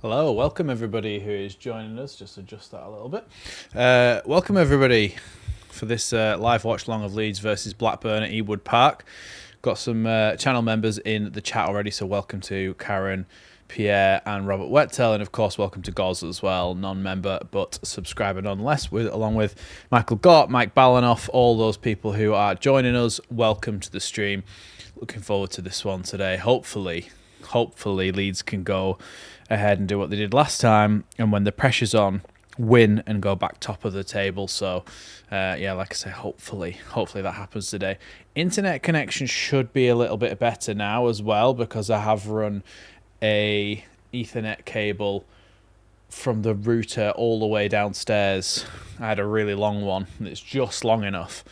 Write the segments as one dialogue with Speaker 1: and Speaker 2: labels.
Speaker 1: Hello, welcome everybody who is joining us. Just adjust that a little bit. Welcome everybody for this live watch along of Leeds versus Blackburn at Ewood Park. Got some channel members in the chat already, so welcome to Karen, Pierre, and Robert Wettel, and of course welcome to Goz as well, non-member but subscriber nonetheless, along with Michael Gott, Mike Balanoff, all those people who are joining us. Welcome to the stream. Looking forward to this one today. Hopefully Leeds can go ahead and do what they did last time, and when the pressure's on, win and go back top of the table. So yeah, like I say, hopefully that happens today. Internet connection should be a little bit better now as well, because I have run a Ethernet cable from the router all the way downstairs. I had a really long one, and it's just long enough,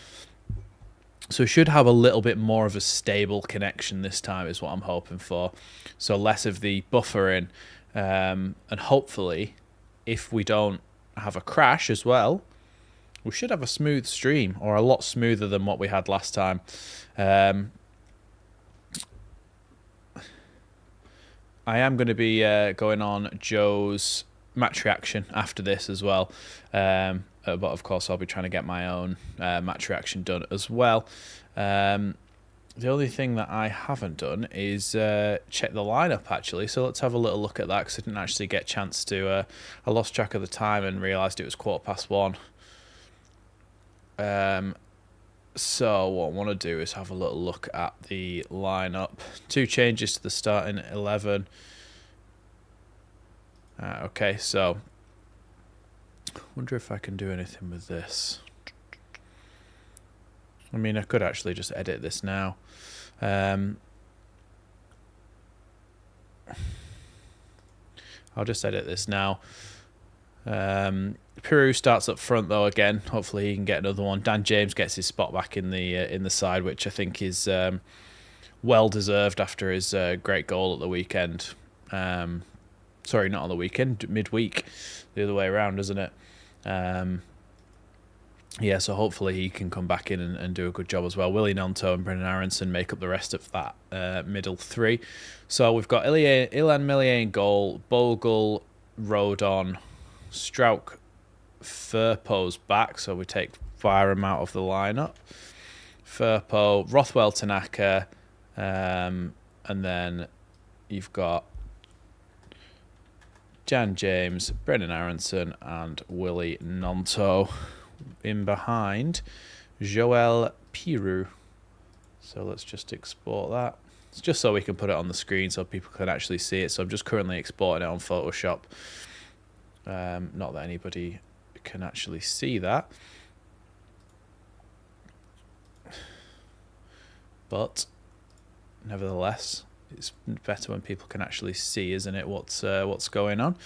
Speaker 1: so we should have a little bit more of a stable connection this time is what I'm hoping for. So less of the buffering, and hopefully if we don't have a crash as well, we should have a smooth stream, or a lot smoother than what we had last time. I am going to be going on Joe's match reaction after this as well. But of course I'll be trying to get my own match reaction done as well. The only thing that I haven't done is check the lineup actually, so let's have a little look at that, because I didn't actually get a chance to. I lost track of the time and realised it was 1:15. So what I want to do is have a little look at the lineup. 2 changes to the starting 11. Okay, so wonder if I can do anything with this. I mean, I could actually just edit this now. I'll just edit this now. Peru starts up front though again. Hopefully he can get another one. Dan James gets his spot back in the side, which I think is well deserved after his great goal at the weekend. Sorry, not on the weekend, midweek. The other way around, isn't it? Yeah, so hopefully he can come back in and do a good job as well. Willie Nonto and Brendan Aronson make up the rest of that middle three. So we've got Ilan Millier in goal, Bogle, Rodon, Strauch, Firpo's back, so we take Byram out of the lineup. Firpo, Rothwell, Tanaka, and then you've got Jan James, Brendan Aronson, and Willie Nonto. In behind, Joel Piroux. So let's just export that. It's just so we can put it on the screen so people can actually see it. So I'm just currently exporting it on Photoshop. Not that anybody can actually see that. But nevertheless, it's better when people can actually see, isn't it, what's going on.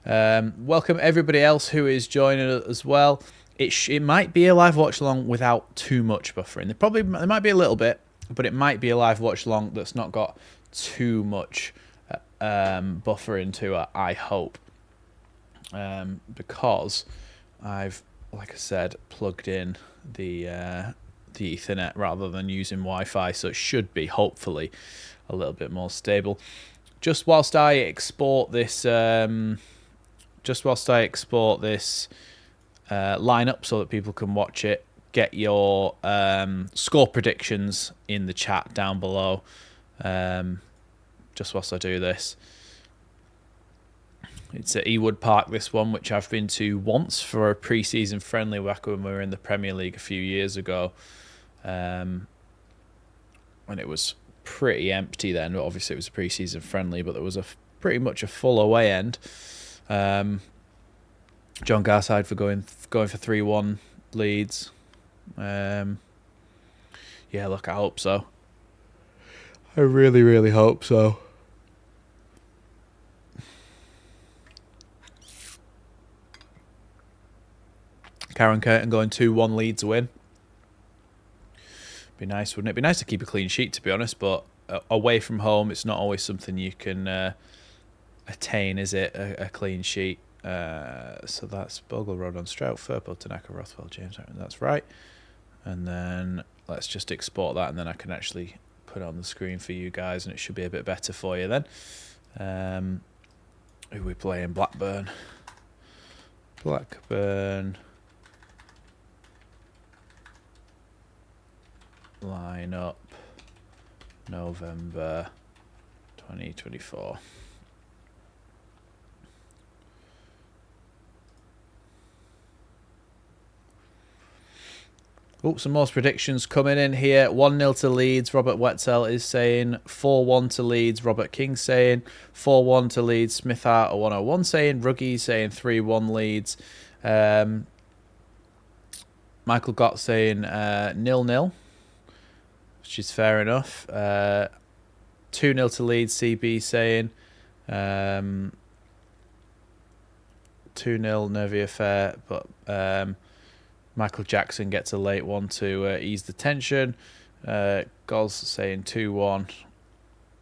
Speaker 1: Welcome everybody else who is joining us as well. It might be a live watch along without too much buffering. There might be a little bit, but it might be a live watch along that's not got too much buffering to it, I hope. Because I've, like I said, plugged in the Ethernet rather than using Wi-Fi, so it should be hopefully a little bit more stable. Just whilst I export this lineup so that people can watch it, get your score predictions in the chat down below. Just whilst I do this, it's at Ewood Park, this one, which I've been to once for a pre-season friendly back when we were in the Premier League a few years ago, and it was pretty empty then. Obviously it was a pre-season friendly, but there was pretty much a full away end. John Garside for going for 3-1 Leeds. Yeah, look, I hope so. I really, really hope so. Karen Curtin going 2-1 Leeds win. Be nice, wouldn't it? Be nice to keep a clean sheet, to be honest, but away from home, it's not always something you can attain, is it? A clean sheet. So that's Bogle, Rodon, Strout, Firpo, Tanaka, Rothwell, James. That's right. And then let's just export that, and then I can actually put it on the screen for you guys, and it should be a bit better for you then. Who are we playing? Blackburn. Blackburn. Line up. November 2024. Oh, some more predictions coming in here. 1-0 to Leeds. Robert Wetzel is saying 4-1 to Leeds. Robert King saying 4-1 to Leeds. Smith Hart 101 saying. Ruggie saying 3-1 Leeds. Michael Gott saying 0-0, which is fair enough. 2-0 to Leeds. CB saying 2-0 nervy affair, but Michael Jackson gets a late one to ease the tension. Goz saying 2-1.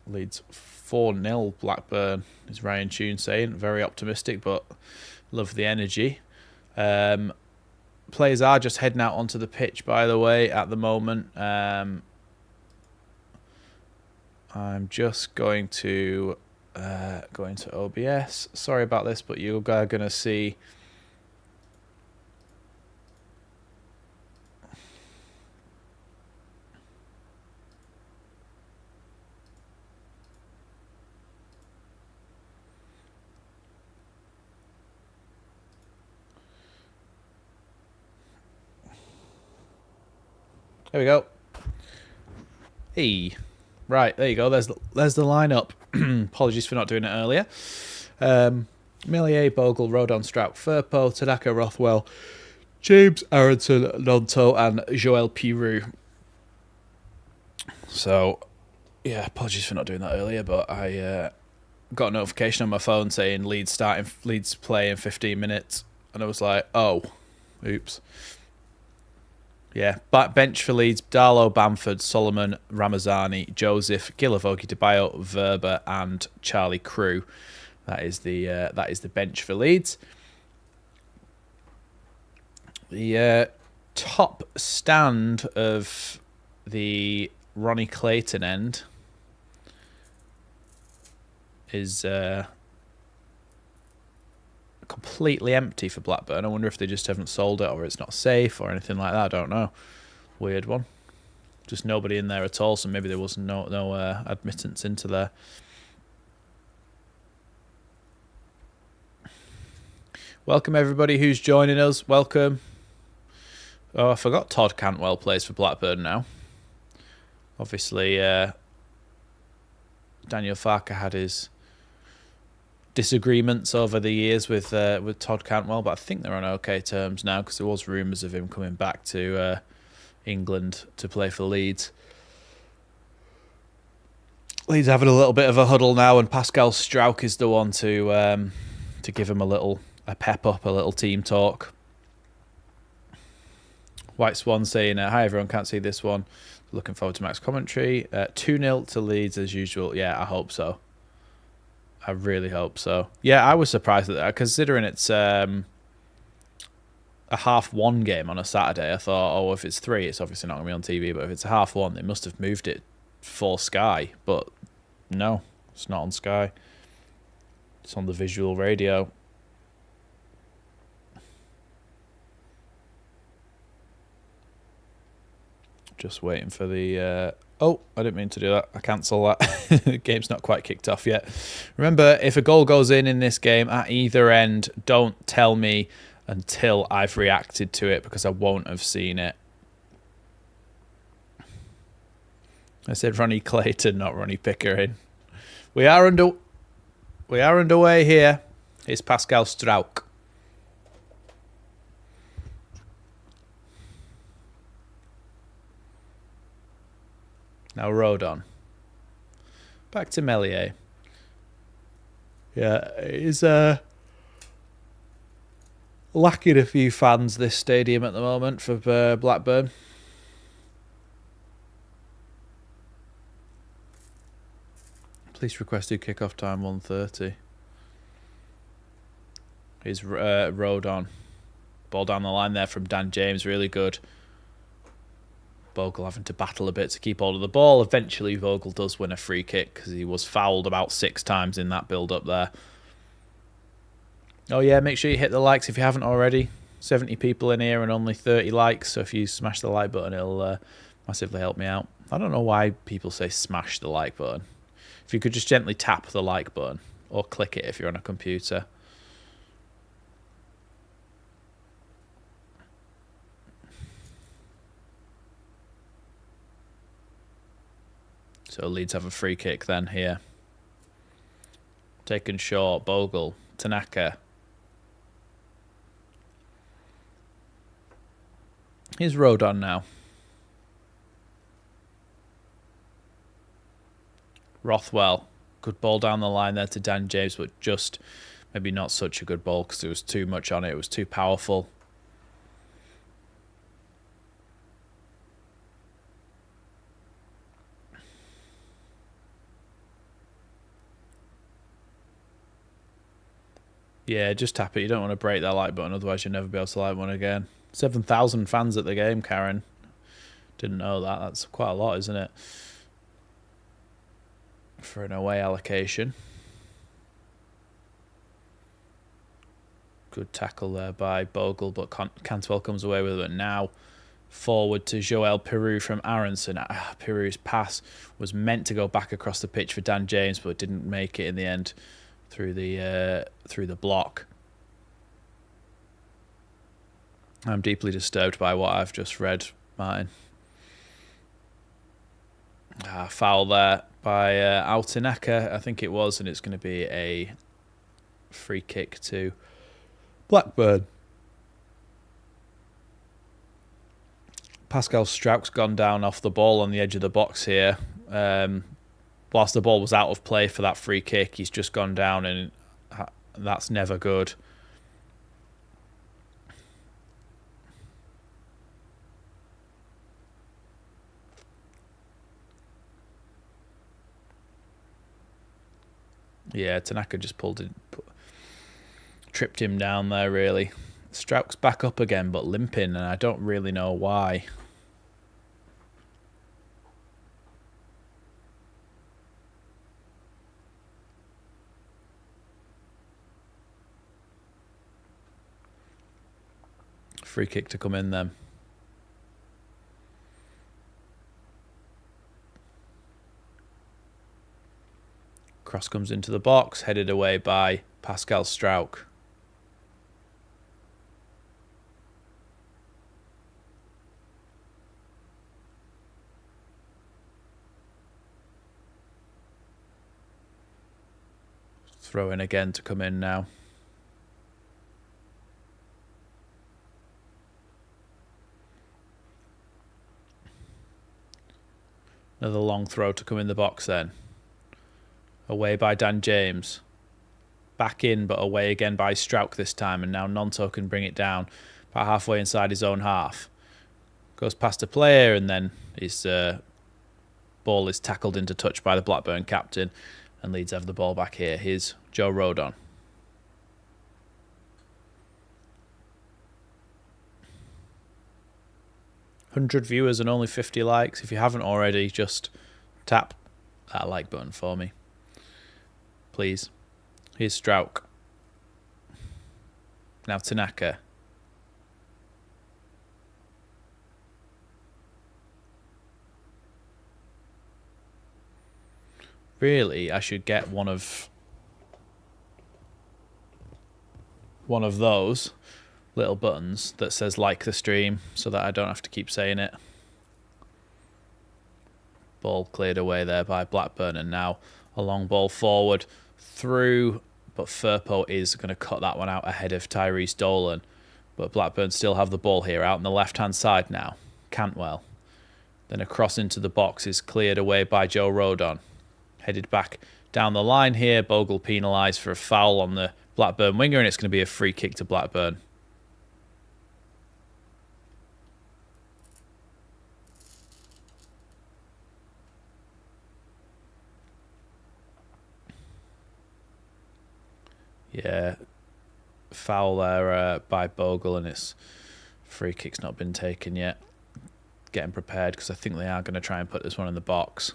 Speaker 1: Leeds 4-0 Blackburn is Ryan Tune saying. Very optimistic, but love the energy. Players are just heading out onto the pitch, by the way, at the moment. I'm just going to go into OBS. Sorry about this, but you are going to see... There we go. Hey, right, there you go. There's the lineup. Apologies for not doing it earlier. Millier, Bogle, Rodon, Strout, Firpo, Tadaka, Rothwell, James, Aronson, Nonto, and Joel Pirou. So, yeah, apologies for not doing that earlier, but I got a notification on my phone saying Leeds play in 15 minutes, and I was like, oh, oops. Yeah, back bench for Leeds: Darlow, Bamford, Solomon, Ramazani, Joseph, Gilavogi, DeBayo, Verba, and Charlie Crew. That is the bench for Leeds. The top stand of the Ronnie Clayton end is completely empty for Blackburn. I wonder if they just haven't sold it, or it's not safe, or anything like that. I don't know. Weird one. Just nobody in there at all, so maybe there was no admittance into there. Welcome everybody who's joining us. Welcome. Oh, I forgot Todd Cantwell plays for Blackburn now. Obviously, Daniel Farker had his disagreements over the years with Todd Cantwell, but I think they're on okay terms now, because there was rumours of him coming back to England to play for Leeds. Leeds having a little bit of a huddle now, and Pascal Strauch is the one to give him a pep up, a little team talk. White Swan saying, hi everyone, can't see this one. Looking forward to Max commentary. 2-0 to Leeds as usual. Yeah, I hope so. I really hope so. Yeah, I was surprised at that, considering it's a 1/2 game on a Saturday. I thought, oh, if it's 3, it's obviously not going to be on TV, but if it's a 1/2, they must have moved it for Sky. But no, it's not on Sky. It's on the visual radio. Just waiting for the... Oh, I didn't mean to do that. I cancel that. The game's not quite kicked off yet. Remember, if a goal goes in this game at either end, don't tell me until I've reacted to it, because I won't have seen it. I said Ronnie Clayton, not Ronnie Pickering. We are underway here. It's Pascal Strauch. Now Rodon. Back to Melier. Yeah, it's lacking a few fans, this stadium, at the moment for Blackburn. Police requested kick-off time 1:30. Here's Rodon. Ball down the line there from Dan James, really good. Bogle having to battle a bit to keep hold of the ball. Eventually, Bogle does win a free kick, because he was fouled about 6 times in that build-up there. Oh yeah, make sure you hit the likes if you haven't already. 70 people in here and only 30 likes, so if you smash the like button, it'll massively help me out. I don't know why people say smash the like button. If you could just gently tap the like button, or click it if you're on a computer. So Leeds have a free kick then here. Taken short, Bogle, Tanaka. Here's Rodon now. Rothwell. Good ball down the line there to Dan James, but just maybe not such a good ball because there was too much on it. It was too powerful. Yeah, just tap it. You don't want to break that like button, otherwise you'll never be able to like one again. 7,000 fans at the game, Karen. Didn't know that. That's quite a lot, isn't it? For an away allocation. Good tackle there by Bogle, but Cantwell comes away with it now. Forward to Joel Peru from Aronson. Peru's pass was meant to go back across the pitch for Dan James, but didn't make it in the end through the block. I'm deeply disturbed by what I've just read, Martin. Foul there by Altinaka, I think it was, and it's going to be a free kick to Blackburn. Pascal Strauch's gone down off the ball on the edge of the box here. Whilst the ball was out of play for that free kick, he's just gone down, and that's never good. Yeah, Tanaka just tripped him down there, really. Strauch's back up again, but limping, and I don't really know why. Free kick to come in then. Cross comes into the box, headed away by Pascal Strauch. Throw in again to come in now. Another long throw to come in the box then. Away by Dan James. Back in, but away again by Strauch this time. And now Nonto can bring it down about halfway inside his own half. Goes past a player, and then his ball is tackled into touch by the Blackburn captain. And Leeds have the ball back here. Here's Joe Rodon. $100 viewers and only 50 likes. If you haven't already, just tap that like button for me, please. Here's Strauch. Now Tanaka. Really, I should get one of those little buttons that says like the stream so that I don't have to keep saying it. Ball cleared away there by Blackburn, and now a long ball forward through, but Firpo is going to cut that one out ahead of Tyrese Dolan. But Blackburn still have the ball here out on the left-hand side now. Cantwell. Then a cross into the box is cleared away by Joe Rodon. Headed back down the line here. Bogle penalised for a foul on the Blackburn winger, and it's going to be a free kick to Blackburn. Yeah, foul there by Bogle, and it's free kick's not been taken yet. Getting prepared because I think they are going to try and put this one in the box.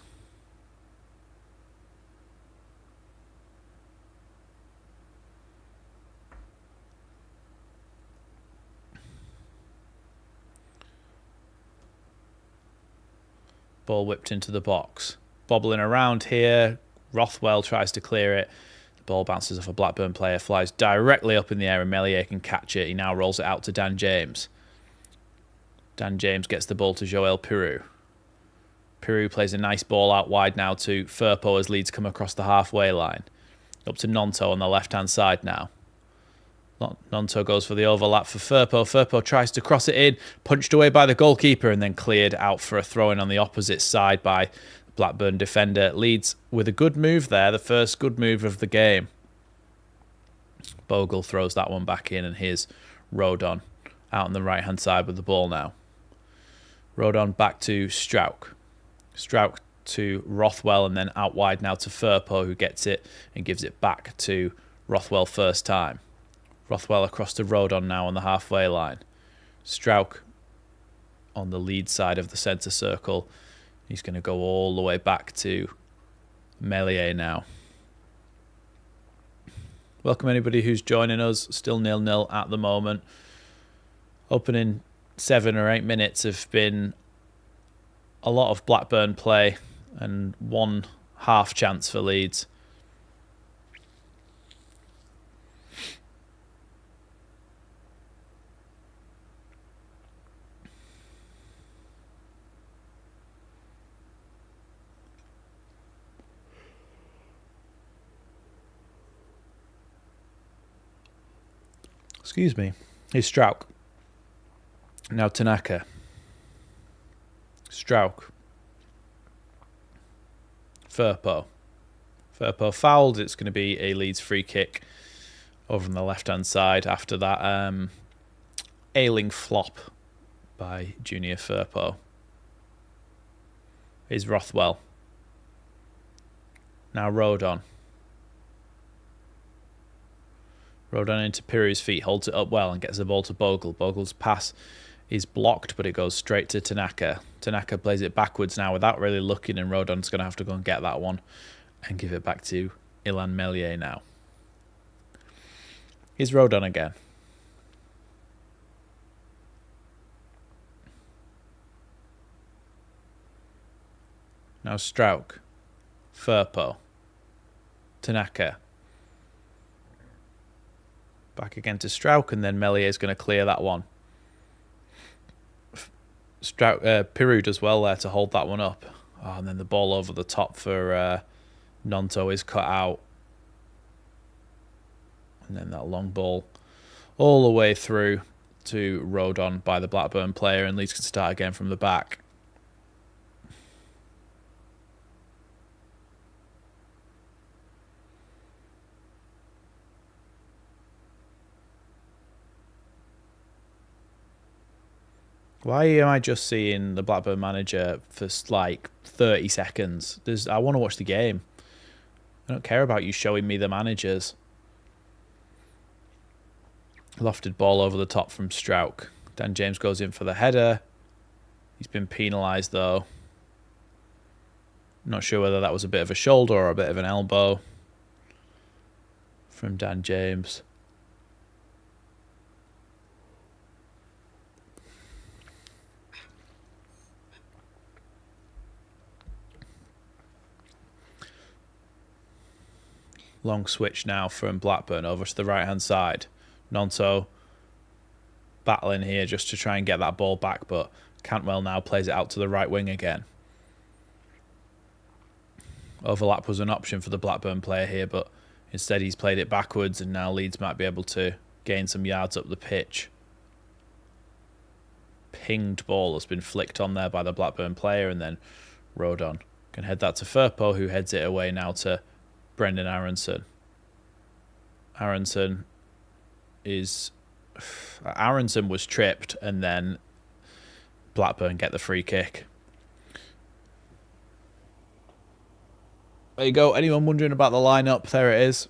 Speaker 1: Ball whipped into the box. Bobbling around here. Rothwell tries to clear it. The ball bounces off a Blackburn player, flies directly up in the air, and Meslier can catch it. He now rolls it out to Dan James. Dan James gets the ball to Joel Pirou. Pirou plays a nice ball out wide now to Firpo as Leeds come across the halfway line. Up to Nonto on the left-hand side now. Nonto goes for the overlap for Firpo. Firpo tries to cross it in, punched away by the goalkeeper, and then cleared out for a throw-in on the opposite side by the Blackburn defender. Leeds with a good move there, the first good move of the game. Bogle throws that one back in, and here's Rodon out on the right-hand side with the ball now. Rodon back to Strauch. Strauch to Rothwell, and then out wide now to Firpo, who gets it and gives it back to Rothwell first time. Rothwell across to Rodon now on the halfway line. Strauch on the lead side of the centre circle. He's going to go all the way back to Meslier now. Welcome anybody who's joining us. Still 0-0 at the moment. Opening 7 or 8 minutes have been a lot of Blackburn play and one half chance for Leeds. Excuse me. Here's Strauch. Now Tanaka. Strauch. Firpo. Firpo fouled. It's going to be a Leeds free kick over on the left-hand side after that ailing flop by Junior Firpo. Here's Rothwell. Now Rodon. Rodon into Pirou's feet, holds it up well and gets the ball to Bogle. Bogle's pass is blocked, but it goes straight to Tanaka. Tanaka plays it backwards now without really looking, and Rodon's going to have to go and get that one and give it back to Ilan Meslier now. Here's Rodon again. Now Strauch. Firpo. Tanaka. Back again to Strauch, and then Meslier is going to clear that one. Pirou does well there to hold that one up. Oh, and then the ball over the top for Nonto is cut out. And then that long ball all the way through to Rodon by the Blackburn player, and Leeds can start again from the back. Why am I just seeing the Blackburn manager for like 30 seconds? I want to watch the game. I don't care about you showing me the managers. Lofted ball over the top from Strauch. Dan James goes in for the header. He's been penalised though. Not sure whether that was a bit of a shoulder or a bit of an elbow from Dan James. Long switch now from Blackburn over to the right-hand side. Nonto battling here just to try and get that ball back, but Cantwell now plays it out to the right wing again. Overlap was an option for the Blackburn player here, but instead he's played it backwards, and now Leeds might be able to gain some yards up the pitch. Pinged ball has been flicked on there by the Blackburn player, and then Rodon can head that to Firpo, who heads it away now to Brendan Aronson. Aronson was tripped, and then Blackburn get the free kick. There you go. Anyone wondering about the lineup? There it is.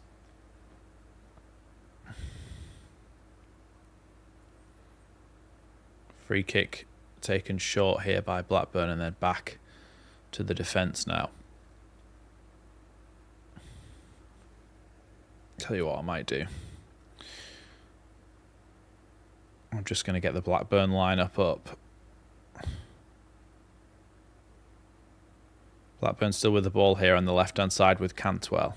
Speaker 1: Free kick taken short here by Blackburn, and then back to the defence now. Tell you what I might do. I'm just going to get the Blackburn lineup up. Blackburn still with the ball here on the left-hand side with Cantwell.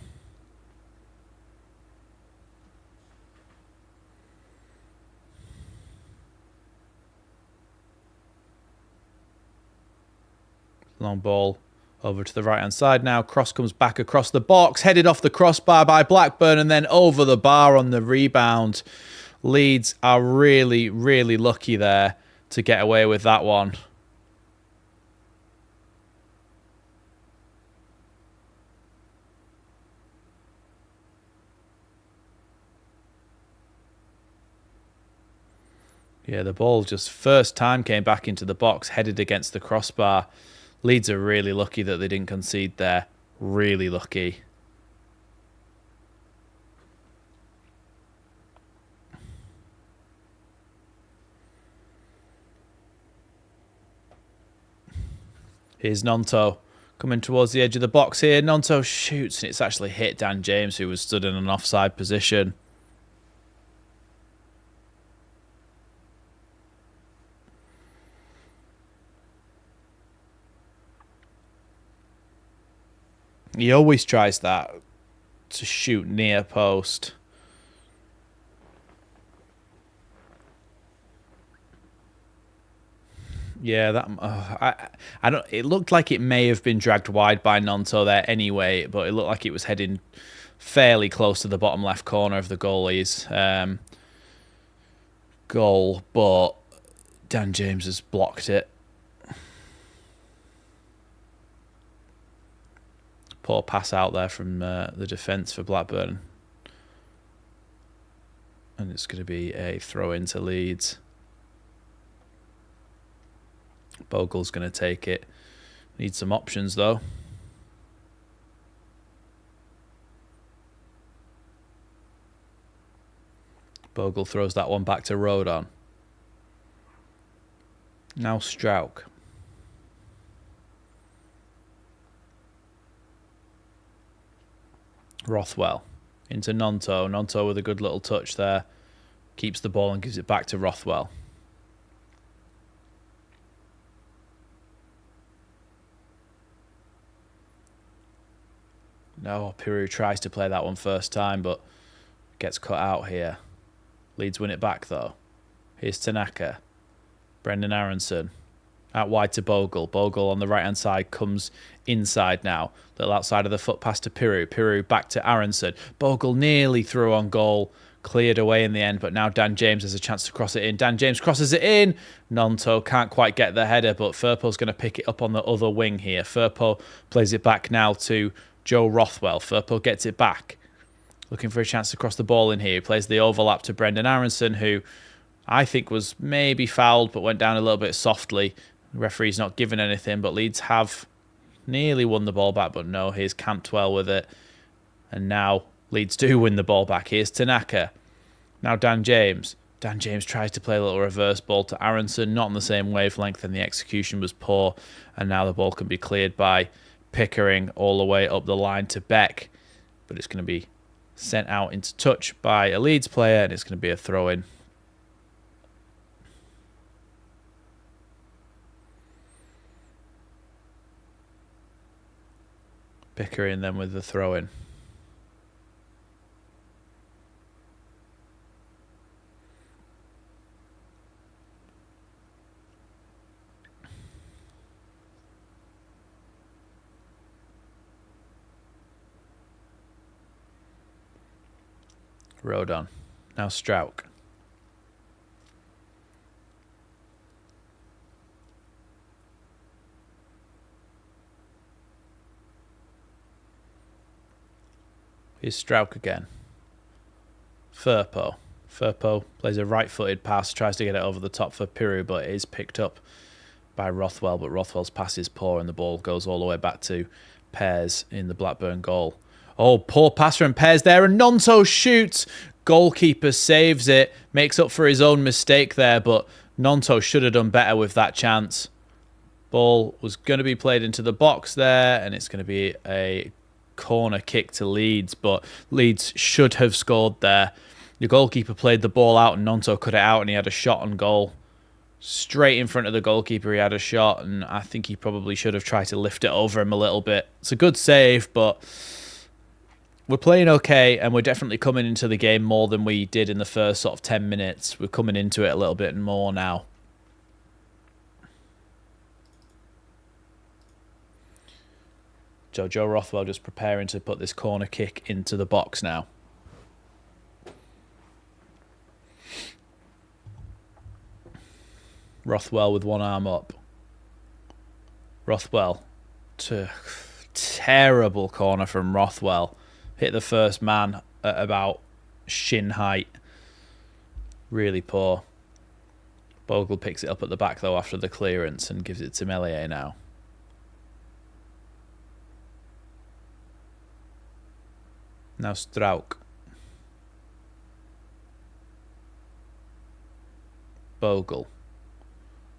Speaker 1: Long ball over to the right-hand side now. Cross comes back across the box, headed off the crossbar by Blackburn and then over the bar on the rebound. Leeds are really, really lucky there to get away with that one. Yeah, the ball just first time came back into the box, headed against the crossbar. Leeds are really lucky that they didn't concede there. Really lucky. Here's Nonto coming towards the edge of the box here. Nonto shoots and it's actually hit Dan James, who was stood in an offside position. He always tries that, to shoot near post. Yeah, that I don't. It looked like it may have been dragged wide by Nonto there anyway, but it looked like it was heading fairly close to the bottom left corner of the goalie's goal, but Dan James has blocked it. Poor pass out there from the defence for Blackburn. And it's going to be a throw into Leeds. Bogle's going to take it. Needs some options though. Bogle throws that one back to Rodon. Now Strauch. Rothwell into Nonto. Nonto with a good little touch there. Keeps the ball and gives it back to Rothwell. No, Piru tries to play that one first time, but gets cut out here. Leeds win it back, though. Here's Tanaka. Brendan Aronson. Out wide to Bogle. Bogle on the right-hand side comes inside now. Little outside of the foot pass to Piru. Piru back to Aronson. Bogle nearly through on goal. Cleared away in the end, but now Dan James has a chance to cross it in. Dan James crosses it in. Nonto can't quite get the header, but Firpo's going to pick it up on the other wing here. Firpo plays it back now to Joe Rothwell. Firpo gets it back. Looking for a chance to cross the ball in here. He plays the overlap to Brendan Aronson, who I think was maybe fouled, but went down a little bit softly. The referee's not given anything, but Leeds have nearly won the ball back, but no, here's Cantwell with it. And now Leeds do win the ball back. Here's Tanaka. Now Dan James. Dan James tries to play a little reverse ball to Aronson, not on the same wavelength, and the execution was poor. And now the ball can be cleared by Pickering all the way up the line to Beck. But it's going to be sent out into touch by a Leeds player, and it's going to be a throw-in. Pickering then with the throw-in. Rodon. Now Strauch. Here's Strauch again. Firpo. Firpo plays a right-footed pass, tries to get it over the top for Piru, but it is picked up by Rothwell, but Rothwell's pass is poor and the ball goes all the way back to Pears in the Blackburn goal. Oh, poor pass from Pears there, and Nonto shoots. Goalkeeper saves it, makes up for his own mistake there, but Nonto should have done better with that chance. Ball was going to be played into the box there, and it's going to be a corner kick to Leeds, but Leeds should have scored there. The goalkeeper played the ball out, and Nonto cut it out, and he had a shot on goal. straight in front of the goalkeeper. He had a shot, and I think he probably should have tried to lift it over him a little bit. It's a good save, but we're playing okay, and we're definitely coming into the game more than we did in the first sort of 10 minutes. We're coming into it a little bit more now. Joe Rothwell just preparing to put this corner kick into the box now. Rothwell with one arm up. Rothwell to terrible corner from Rothwell. Hit the first man at about shin height. Really poor. Bogle picks it up at the back though after the clearance and gives it to Meslier now. Now Strauch. Bogle.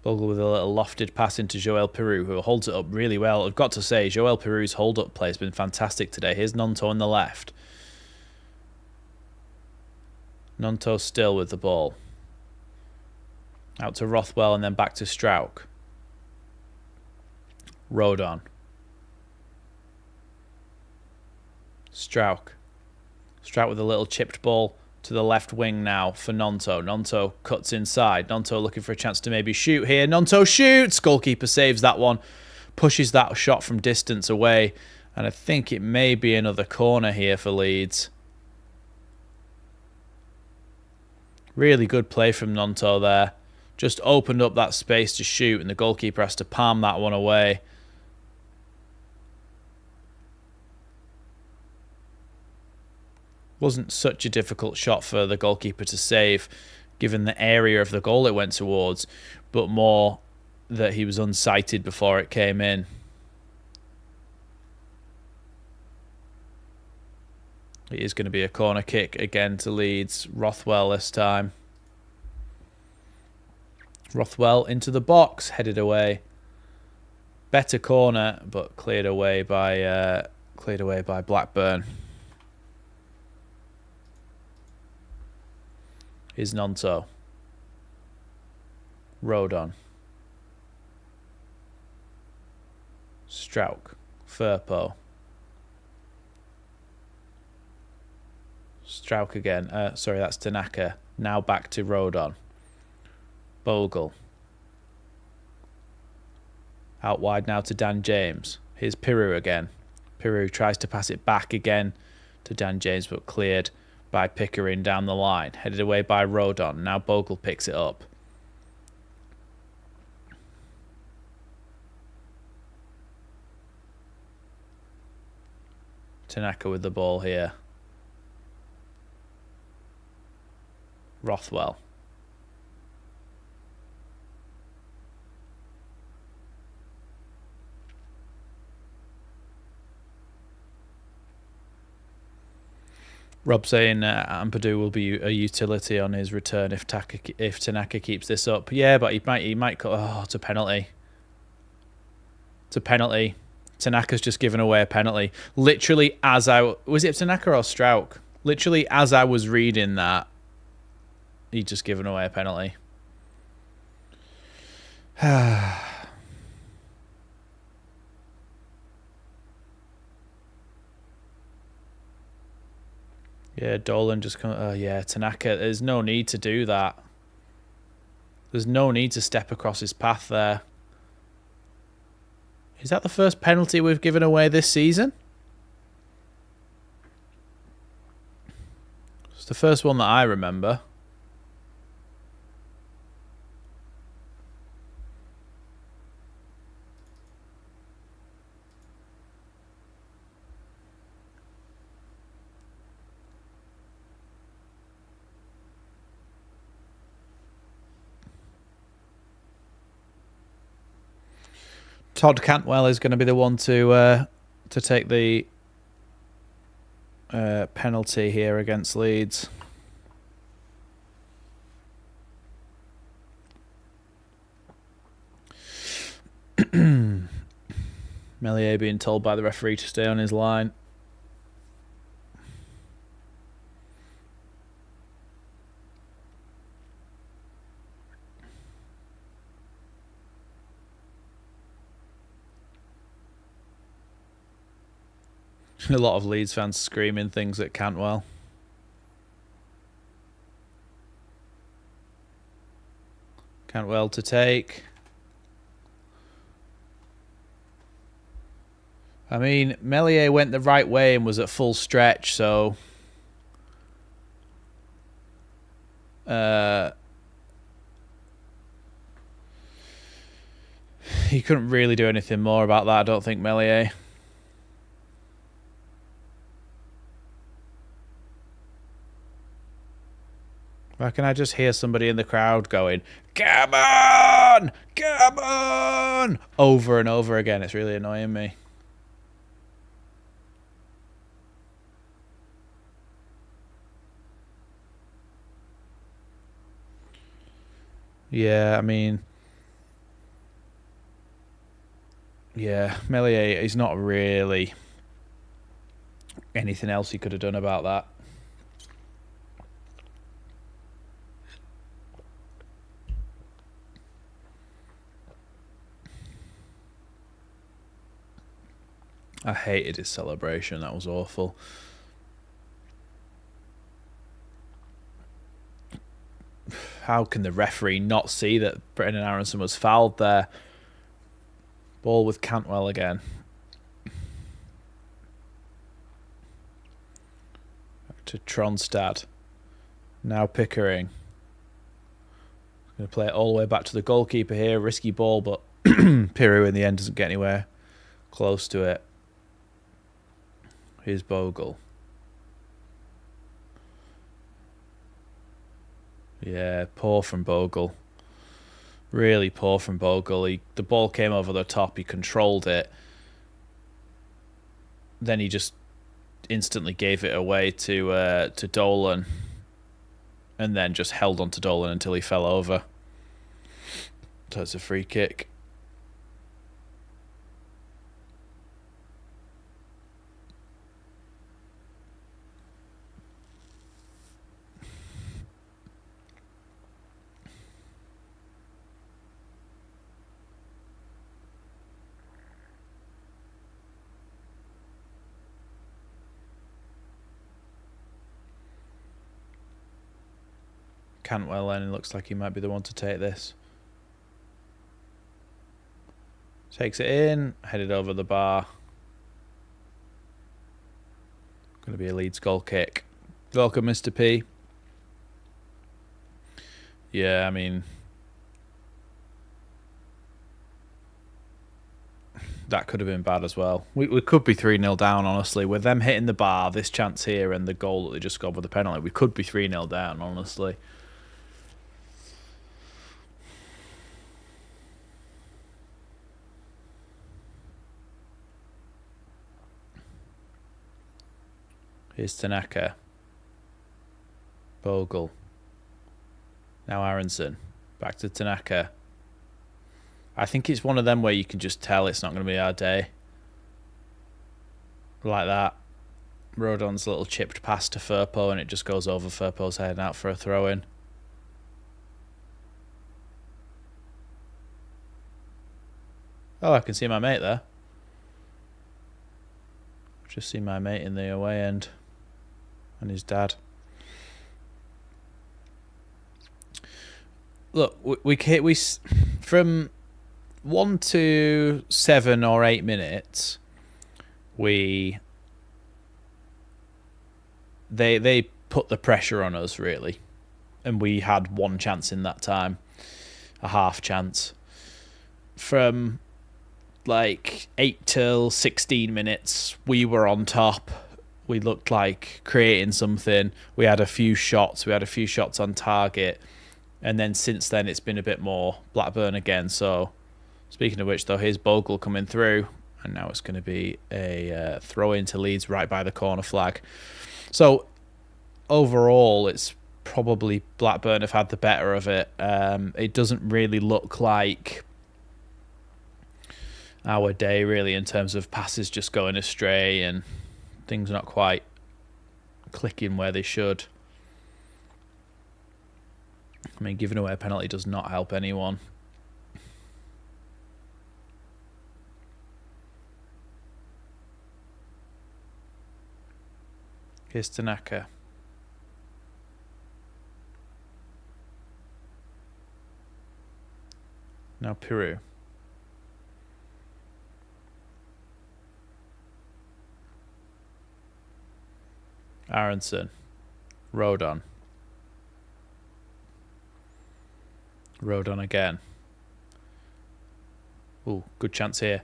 Speaker 1: Bogle with a little lofted pass into Joel Peru, who holds it up really well. I've got to say, Joel Peru's hold-up play has been fantastic today. Here's Nonto on the left. Nonto still with the ball. Out to Rothwell and then back to Strauch. Rodon. Strauch. Strauch with a little chipped ball to the left wing now for Nonto. Nonto cuts inside. Nonto looking for a chance to maybe shoot here. Nonto shoots! Goalkeeper saves that one. Pushes that shot from distance away. And I think it may be another corner here for Leeds. Really good play from Nonto there. Just opened up that space to shoot, and the goalkeeper has to palm that one away. Wasn't such a difficult shot for the goalkeeper to save, given the area of the goal it went towards, but more that he was unsighted before it came in. It is going to be a corner kick again to Leeds. Rothwell this time. Rothwell into the box, headed away. Better corner, but cleared away by Blackburn. Is Nonto. Rodon. Strauch. Firpo. Strauch again. Sorry, that's Tanaka. Now back to Rodon. Bogle. Out wide now to Dan James. Here's Piru again. Piru tries to pass it back again to Dan James, but cleared by Pickering down the line. Headed away by Rodon. Now Bogle picks it up. Tanaka with the ball here. Rothwell. Rob saying Ampadu will be a utility on his return if Tanaka keeps this up. Yeah, but he might cut. Oh, it's a penalty. It's a penalty. Tanaka's just given away a penalty. Literally as was it Tanaka or Strauch? Literally as I was reading that, he'd just given away a penalty. Yeah, Dolan just come. Oh yeah, Tanaka. There's no need to do that. There's no need to step across his path there. Is that the first penalty we've given away this season? It's the first one that I remember. Todd Cantwell is going to be the one to take the penalty here against Leeds. Meslier being told by the referee to stay on his line. A lot of Leeds fans screaming things at Cantwell. Cantwell to take. I mean, Meslier went the right way and was at full stretch, so he couldn't really do anything more about that, I don't think, Meslier. Why can I just hear somebody in the crowd going, "Come on! Come on!" over and over again? It's really annoying me. Yeah, I mean, yeah, Meslier is not really anything else he could have done about that. I hated his celebration. That was awful. How can the referee not see that Brendan Aronson was fouled there? Ball with Cantwell again. Back to Tronstad. Now Pickering. Going to play it all the way back to the goalkeeper here. Risky ball, but Piru in the end doesn't get anywhere close to it. Here's Bogle. Yeah, poor from Bogle. Really poor from Bogle. The ball came over the top. He controlled it. Then he just instantly gave it away to Dolan, and then just held on to Dolan until he fell over. So it's a free kick. Cantwell then, looks like he might be the one to take this. Takes it in, headed over the bar. Going to be a Leeds goal kick. Welcome, Mr. P. Yeah, I mean, that could have been bad as well. We could be 3-0 down, honestly. With them hitting the bar, this chance here, and the goal that they just got with the penalty, we could be 3-0 down, honestly. Here's Tanaka. Bogle. Now Aronson. Back to Tanaka. I think it's one of them where you can just tell it's not going to be our day. Like that. Rodon's little chipped pass to Firpo, and it just goes over Firpo's head and out for a throw-in. Oh, I can see my mate there. Just see my mate in the away end. And his dad. Look, we from 1 to 7 or 8 minutes, they put the pressure on us, really, and we had one chance in that time, a half chance. From like 8 till 16 minutes, we were on top. We looked like creating something. We had a few shots. We had a few shots on target. And then since then, it's been a bit more Blackburn again. So, speaking of which, though, here's Bogle coming through. And now it's going to be a throw-in to Leeds right by the corner flag. So, overall, it's probably Blackburn have had the better of it. It doesn't really look like our day, really, in terms of passes just going astray and things not quite clicking where they should. I mean, giving away a penalty does not help anyone. Here's Tanaka. Now Peru. Aronson. Rodon. Rodon again. Ooh, good chance here.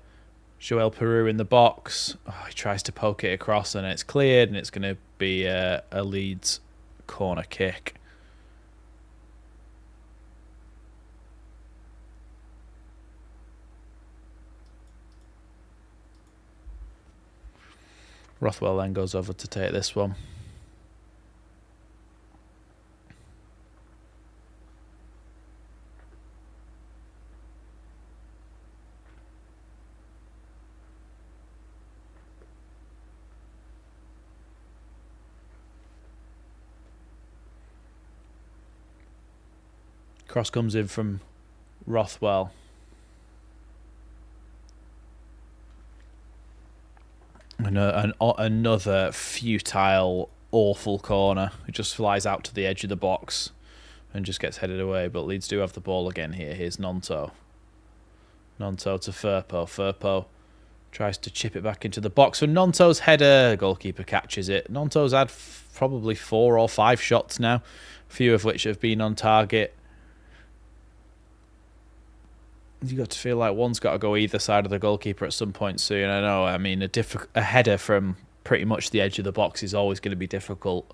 Speaker 1: Joel Peru in the box. Oh, he tries to poke it across and it's cleared, and it's going to be a Leeds corner kick. Rothwell then goes over to take this one. Cross comes in from Rothwell. Another futile, awful corner. It just flies out to the edge of the box and just gets headed away. But Leeds do have the ball again here. Here's Nonto. Nonto to Firpo. Firpo tries to chip it back into the box for Nonto's header. The goalkeeper catches it. Nonto's had probably 4 or 5 shots now, a few of which have been on target. You got to feel like one's got to go either side of the goalkeeper at some point soon. I know. I mean, a header from pretty much the edge of the box is always going to be difficult.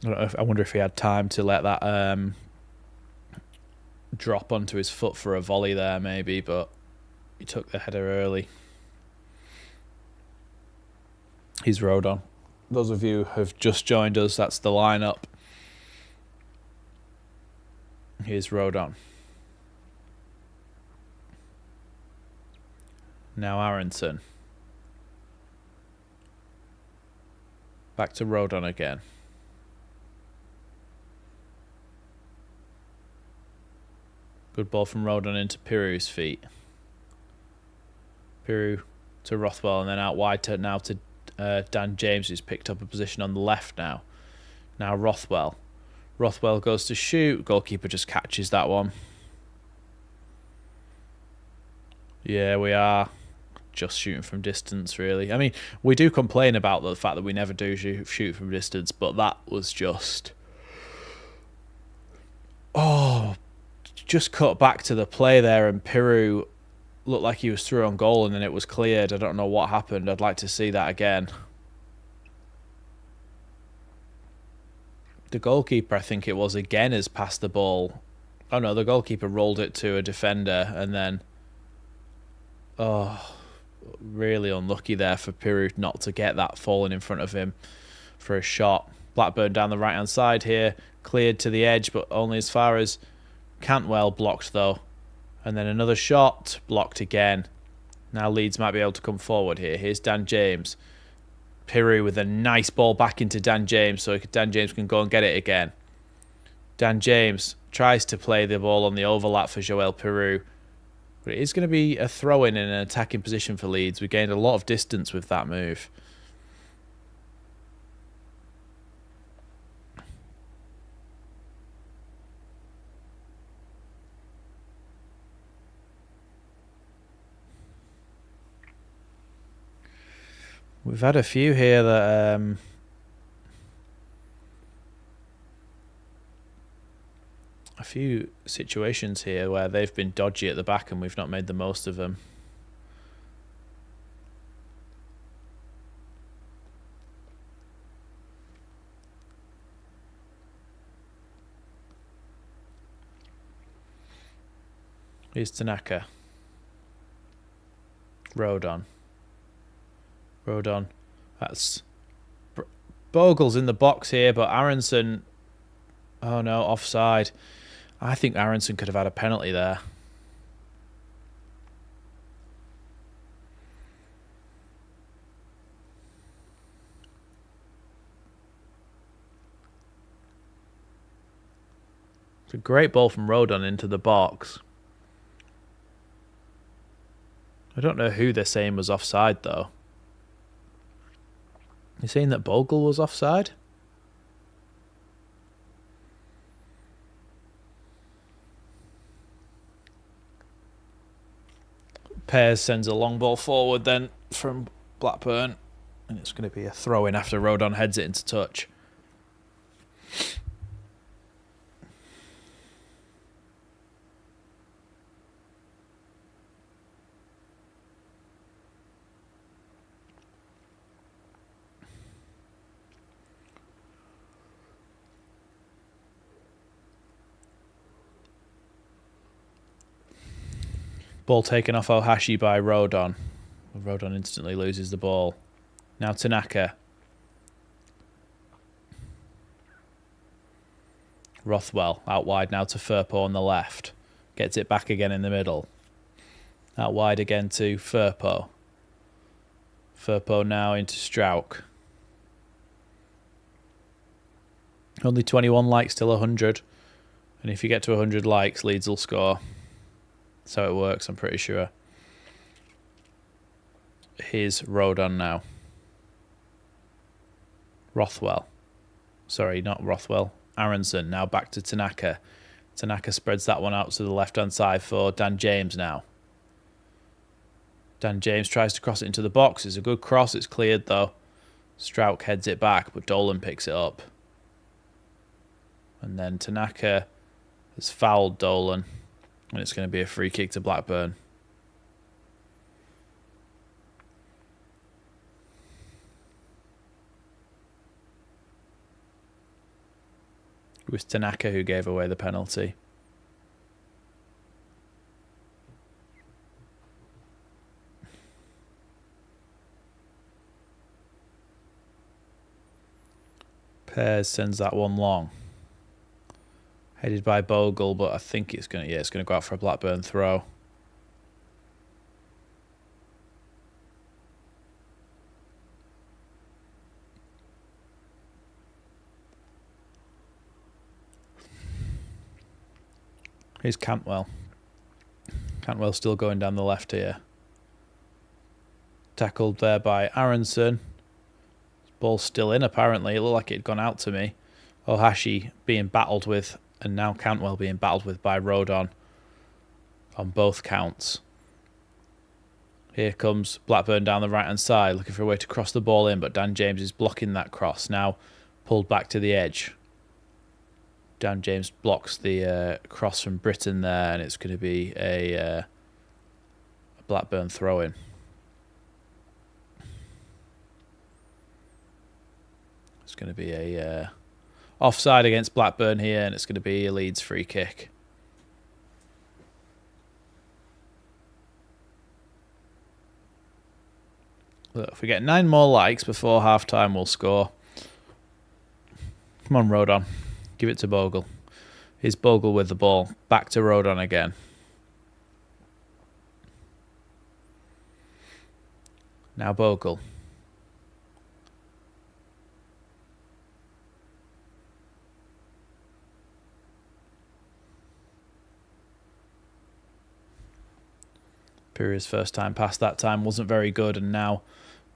Speaker 1: I wonder if he had time to let that drop onto his foot for a volley there, maybe, but he took the header early. He's Rodon. Those of you who have just joined us, that's the lineup. Here's Rodon. Now Aronson. Back to Rodon again. Good ball from Rodon into Piru's feet. Piru to Rothwell, and then out wide to Dan James, who's picked up a position on the left now. Now Rothwell. Rothwell goes to shoot. Goalkeeper just catches that one. Yeah, we are just shooting from distance, really. I mean, we do complain about the fact that we never do shoot from distance, but that was just... Oh, just cut back to the play there, and Piru looked like he was through on goal, and then it was cleared. I don't know what happened. I'd like to see that again. The goalkeeper, I think it was, again has passed the ball. Oh no, the goalkeeper rolled it to a defender, and then... Oh, really unlucky there for Piru not to get that falling in front of him for a shot. Blackburn down the right-hand side here, cleared to the edge, but only as far as Cantwell, blocked though. And then another shot, blocked again. Now Leeds might be able to come forward here. Here's Dan James. Piru with a nice ball back into Dan James, so Dan James can go and get it again. Dan James tries to play the ball on the overlap for Joel Peru, but it is going to be a throw-in in an attacking position for Leeds. We gained a lot of distance with that move. We've had a few here that a few situations here where they've been dodgy at the back and we've not made the most of them. Here's Tanaka. Rodon. That's Bogle's in the box here, but Aronson... Oh no, offside. I think Aronson could have had a penalty there. It's a great ball from Rodon into the box. I don't know who they're saying was offside, though. They're saying that Bogle was offside? Pears sends a long ball forward then from Blackburn. And it's going to be a throw-in after Rodon heads it into touch. Ball taken off Ohashi by Rodon. Rodon instantly loses the ball. Now Tanaka. Rothwell out wide now to Firpo on the left. Gets it back again in the middle. Out wide again to Firpo. Firpo now into Strauch. Only 21 likes till 100. And if you get to 100 likes, Leeds will score. That's how it works, I'm pretty sure. Here's Rodon now. Rothwell. Sorry, not Rothwell. Aronson now back to Tanaka. Tanaka spreads that one out to the left-hand side for Dan James now. Dan James tries to cross it into the box. It's a good cross. It's cleared, though. Strauch heads it back, but Dolan picks it up. And then Tanaka has fouled Dolan. And it's going to be a free kick to Blackburn. It was Tanaka who gave away the penalty. Pears sends that one long. Headed by Bogle, but I think it's going to go out for a Blackburn throw. Here's Cantwell. Cantwell still going down the left here. Tackled there by Aronson. Ball's still in apparently. It looked like it had gone out to me. Ohashi being battled with, and now Cantwell being battled with by Rodon on both counts. Here comes Blackburn down the right-hand side, looking for a way to cross the ball in, but Dan James is blocking that cross. Now pulled back to the edge. Dan James blocks the cross from Britton there, and it's going to be a Blackburn throw-in. It's going to be a offside against Blackburn here, and it's going to be a Leeds free kick. Look, if we get 9 more likes before half-time, we'll score. Come on, Rodon. Give it to Bogle. Here's Bogle with the ball. Back to Rodon again. Now Bogle. Piri's first time pass that time wasn't very good, and now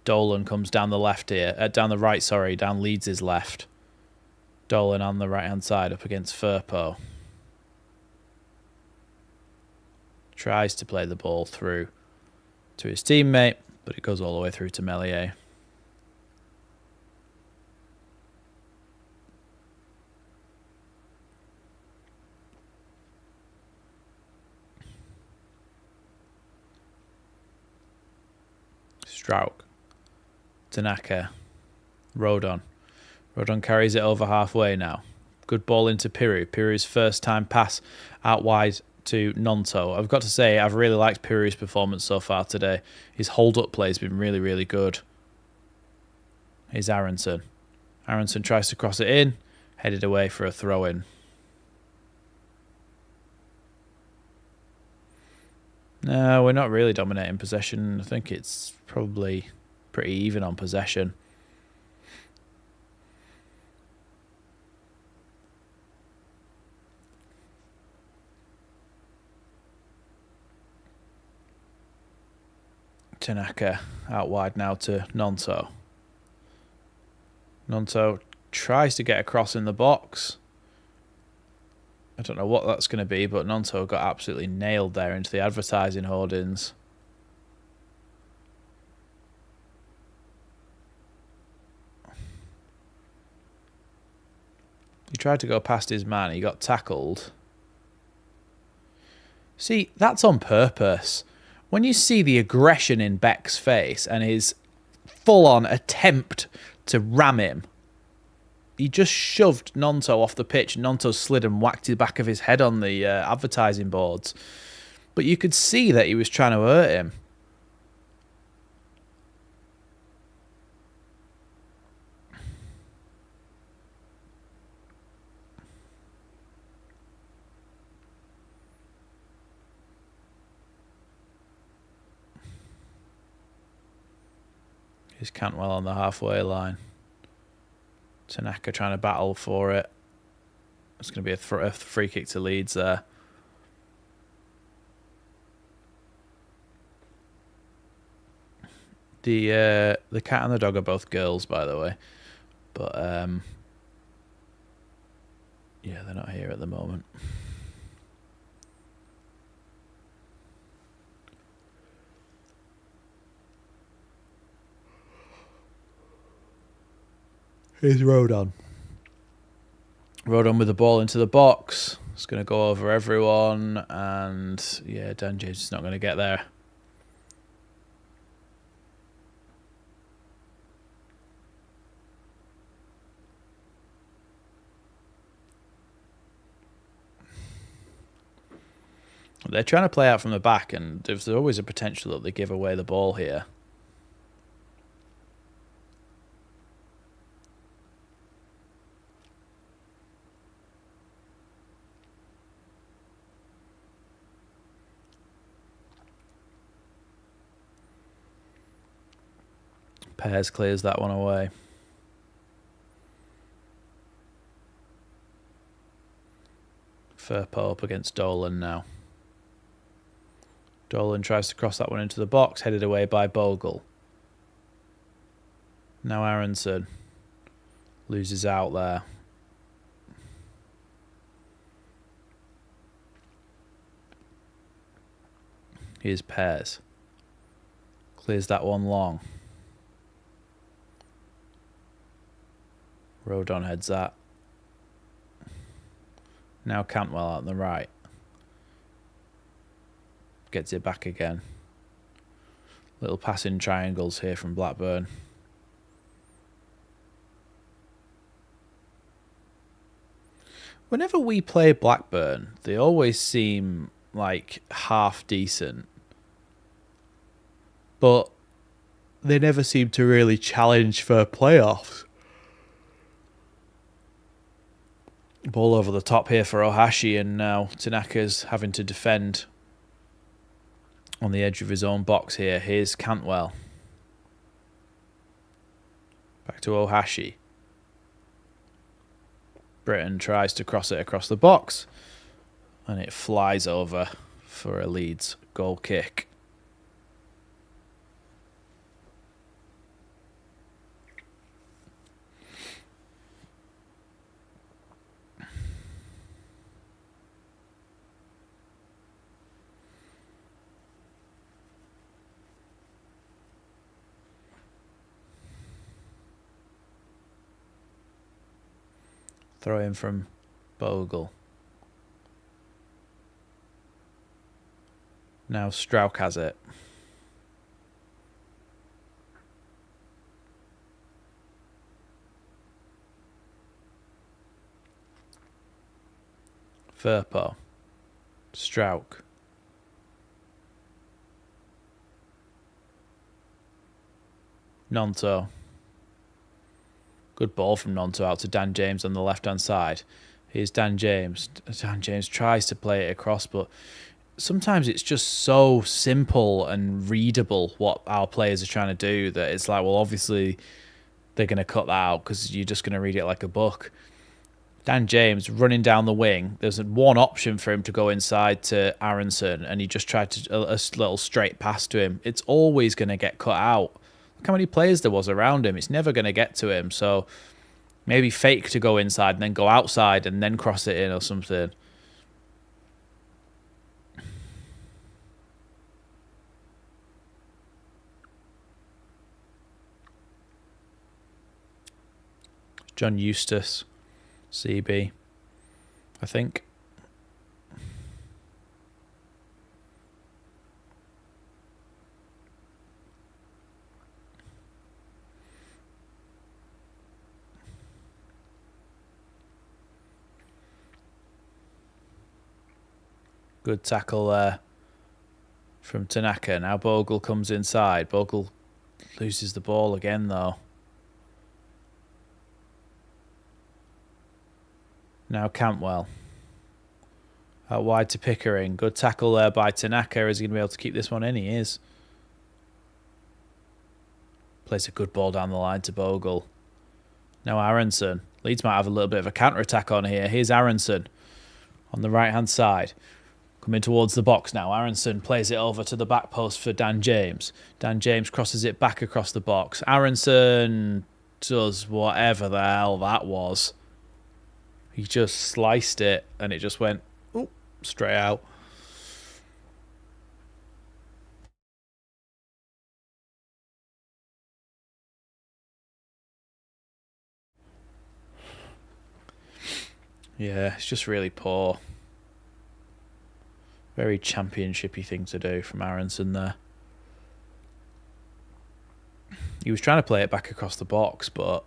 Speaker 1: Dolan comes down the left here. Down the right, sorry. Down Leeds' left. Dolan on the right-hand side up against Firpo. Tries to play the ball through to his teammate, but it goes all the way through to Meslier. Strauch. Tanaka. Rodon. Rodon carries it over halfway now. Good ball into Piru. Piru's first time pass out wide to Nonto. I've got to say, I've really liked Piru's performance so far today. His hold-up play has been really, really good. Here's Aronson. Aronson tries to cross it in. Headed away for a throw-in. No, we're not really dominating possession. I think it's probably pretty even on possession. Tanaka out wide now to Nonto. Nonto tries to get across in the box. I don't know what that's going to be, but Nonto got absolutely nailed there into the advertising hoardings. He tried to go past his man. He got tackled. See, that's on purpose. When you see the aggression in Beck's face and his full-on attempt to ram him, he just shoved Nonto off the pitch. Nonto slid and whacked the back of his head on the advertising boards. But you could see that he was trying to hurt him. Here's Cantwell on the halfway line. Tanaka trying to battle for it. It's going to be a free kick to Leeds there. The cat and the dog are both girls, by the way. But, yeah, they're not here at the moment. Here's Rodon. Rodon with the ball into the box. It's going to go over everyone. And, yeah, Dan James is not going to get there. They're trying to play out from the back, and there's always a potential that they give away the ball here. Pears clears that one away. Firpo up against Dolan now. Dolan tries to cross that one into the box, headed away by Bogle. Now Aronson loses out there. Here's Pears. Clears that one long. Rodon heads that. Now Cantwell out on the right. Gets it back again. Little passing triangles here from Blackburn. Whenever we play Blackburn, they always seem like half decent. But they never seem to really challenge for playoffs. Ball over the top here for Ohashi, and now Tanaka's having to defend on the edge of his own box here. Here's Cantwell. Back to Ohashi. Britton tries to cross it across the box, and it flies over for a Leeds goal kick. Throw in from Bogle. Now Strauch has it. Firpo. Strauch. Nonto. Good ball from Nonto out to Dan James on the left-hand side. Here's Dan James. Dan James tries to play it across, but sometimes it's just so simple and readable what our players are trying to do that it's like, well, obviously they're going to cut that out because you're just going to read it like a book. Dan James running down the wing. There's one option for him to go inside to Aronson, and he just tried a little straight pass to him. It's always going to get cut out. Look how many players there was around him. It's never going to get to him. So maybe fake to go inside and then go outside and then cross it in or something. John Eustace, CB, I think. Good tackle there from Tanaka. Now Bogle comes inside. Bogle loses the ball again, though. Now Cantwell. Out wide to Pickering. Good tackle there by Tanaka. Is he going to be able to keep this one in? He is. Plays a good ball down the line to Bogle. Now Aronson. Leeds might have a little bit of a counter-attack on here. Here's Aronson on the right-hand side. Coming towards the box now. Aronson plays it over to the back post for Dan James. Dan James crosses it back across the box. Aronson does whatever the hell that was. He just sliced it and it just went straight out. Yeah, it's just really poor. Very championshipy thing to do from Aronson there. He was trying to play it back across the box, but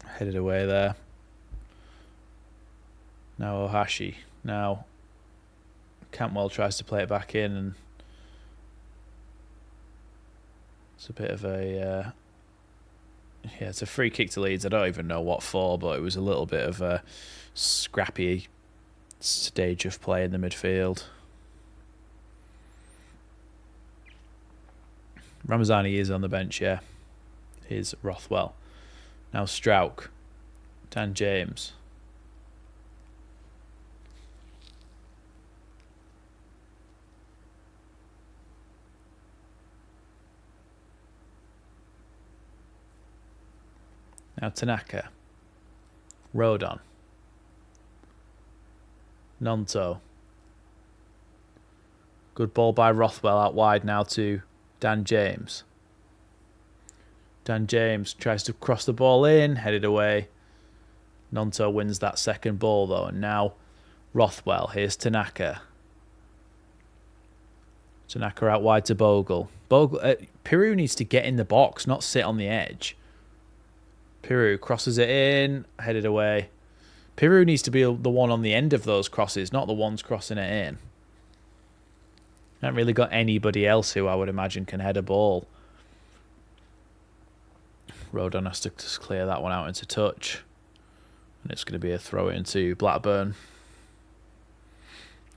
Speaker 1: headed away there. Now Ohashi. Now Cantwell tries to play it back in, and it's a bit of a yeah, it's a free kick to Leeds. I don't even know what for, but it was a little bit of a scrappy stage of play in the midfield. Ramazani is on the bench, yeah. Here's Rothwell. Now Strauch. Dan James. Now Tanaka. Rodon. Nonto. Good ball by Rothwell out wide now to Dan James. Dan James tries to cross the ball in, headed away. Nonto wins that second ball though, and now Rothwell. Here's Tanaka. Tanaka out wide to Bogle. Piru needs to get in the box, not sit on the edge. Piru crosses it in, headed away. Piru needs to be the one on the end of those crosses, not the ones crossing it in. Haven't really got anybody else who I would imagine can head a ball. Rodon has to just clear that one out into touch. And it's going to be a throw into Blackburn.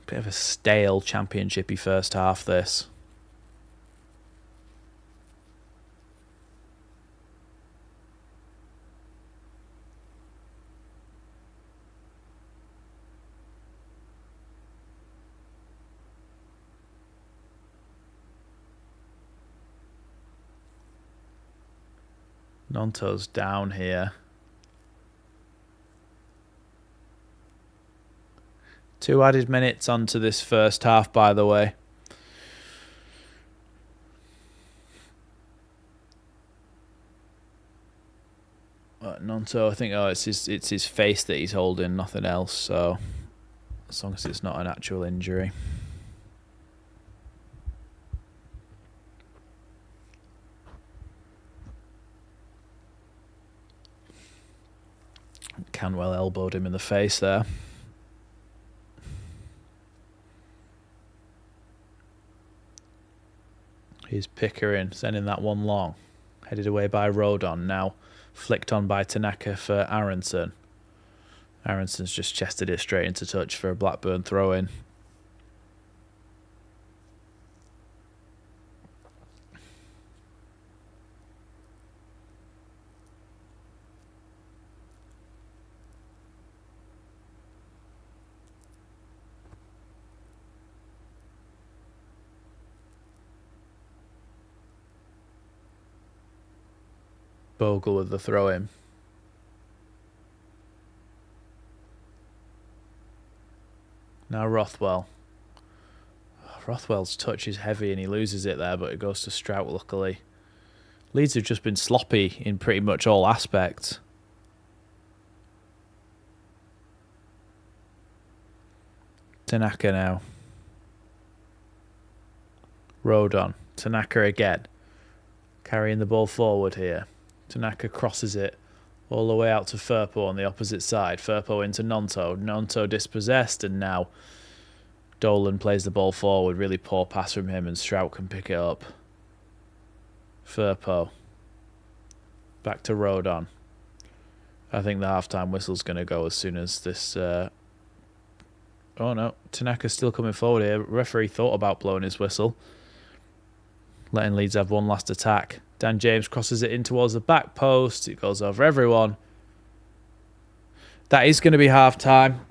Speaker 1: Bit of a stale championshipy first half, this. Nonto's down here. 2 added minutes onto this first half, by the way. Nonto, I think, it's his face that he's holding, nothing else. So, as long as it's not an actual injury. Cantwell elbowed him in the face there. Here's Pickering, sending that one long. Headed away by Rodon. Now flicked on by Tanaka for Aronson. Aronson's just chested it straight into touch for a Blackburn throw-in. Bogle with the throw in. Now Rothwell. Rothwell's touch is heavy and he loses it there, but it goes to Strout luckily. Leeds have just been sloppy in pretty much all aspects. Tanaka now. Rodon. Tanaka again. Carrying the ball forward here. Tanaka crosses it all the way out to Firpo on the opposite side. Firpo into Nonto. Nonto dispossessed, and now Dolan plays the ball forward. Really poor pass from him, and Strout can pick it up. Firpo. Back to Rodon. I think the half-time whistle's going to go as soon as this... Oh no, Tanaka's still coming forward here. Referee thought about blowing his whistle. Letting Leeds have one last attack. Dan James crosses it in towards the back post. It goes over everyone. That is going to be half-time.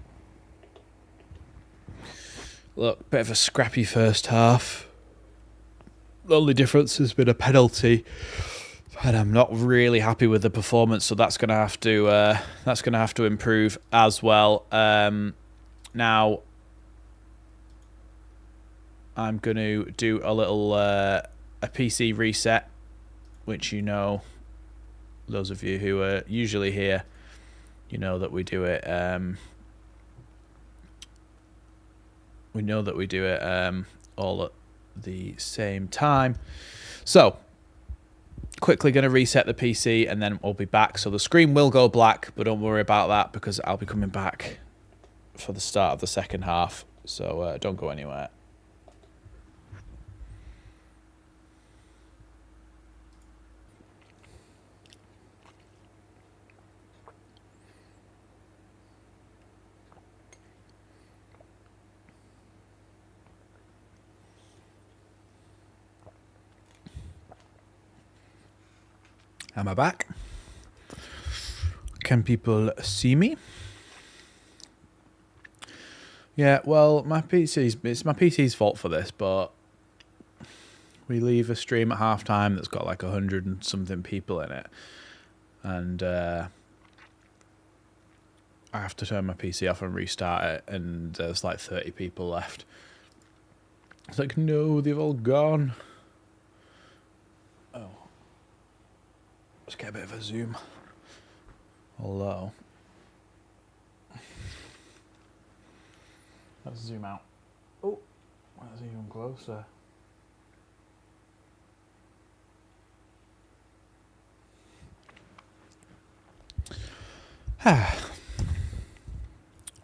Speaker 1: Look, bit of a scrappy first half. The only difference has been a penalty. And I'm not really happy with the performance, so that's going to have to improve as well. Now, I'm going to do a little a PC reset, which you know, those of you who are usually here, you know that we do it. We know that we do it all at the same time. So, quickly going to reset the PC and then we'll be back. So the screen will go black, but don't worry about that because I'll be coming back for the start of the second half. So don't go anywhere. Am I back? Can people see me? Yeah, well, it's my PC's fault for this, but we leave a stream at half-time that's got like 100 and something people in it. And I have to turn my PC off and restart it, and there's like 30 people left. It's like, no, they've all gone. Oh. Let's get a bit of a zoom. Although, let's zoom out. Oh, that's even closer.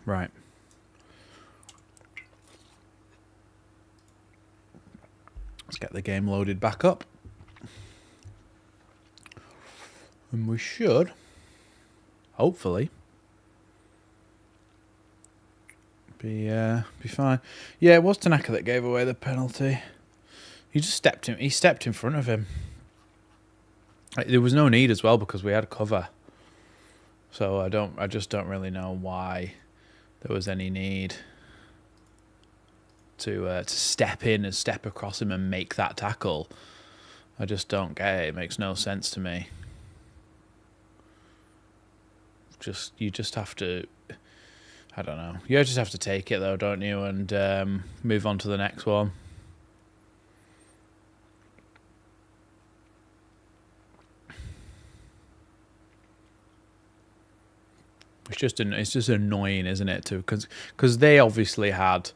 Speaker 1: Right. Let's get the game loaded back up. And we should, hopefully, be fine. Yeah, it was Tanaka that gave away the penalty. He just stepped in. He stepped in front of him. There was no need as well because we had cover. So I just don't really know why there was any need to step in and step across him and make that tackle. I just don't get it. It makes no sense to me. You just have to, I don't know. You just have to take it though, don't you? And move on to the next one. It's just annoying, isn't it? Because they obviously had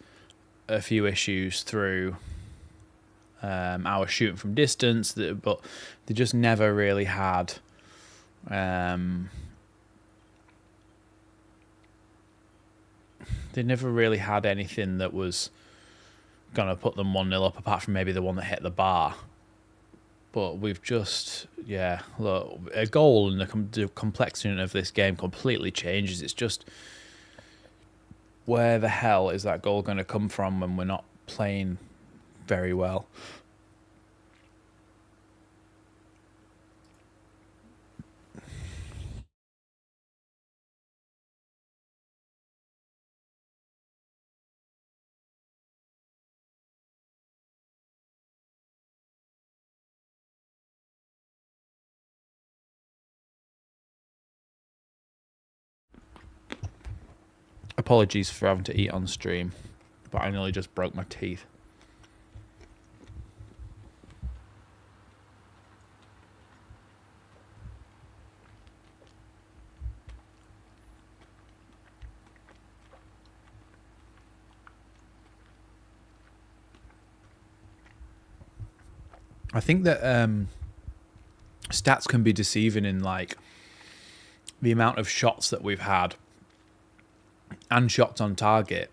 Speaker 1: a few issues through our shooting from distance, but they just never really had. They never really had anything that was going to put them 1-0 up, apart from maybe the one that hit the bar. But we've just, yeah, look, a goal and the complexity of this game completely changes. It's just, where the hell is that goal going to come from when we're not playing very well? Apologies for having to eat on stream, but I nearly just broke my teeth. I think that stats can be deceiving in like the amount of shots that we've had and shots on target,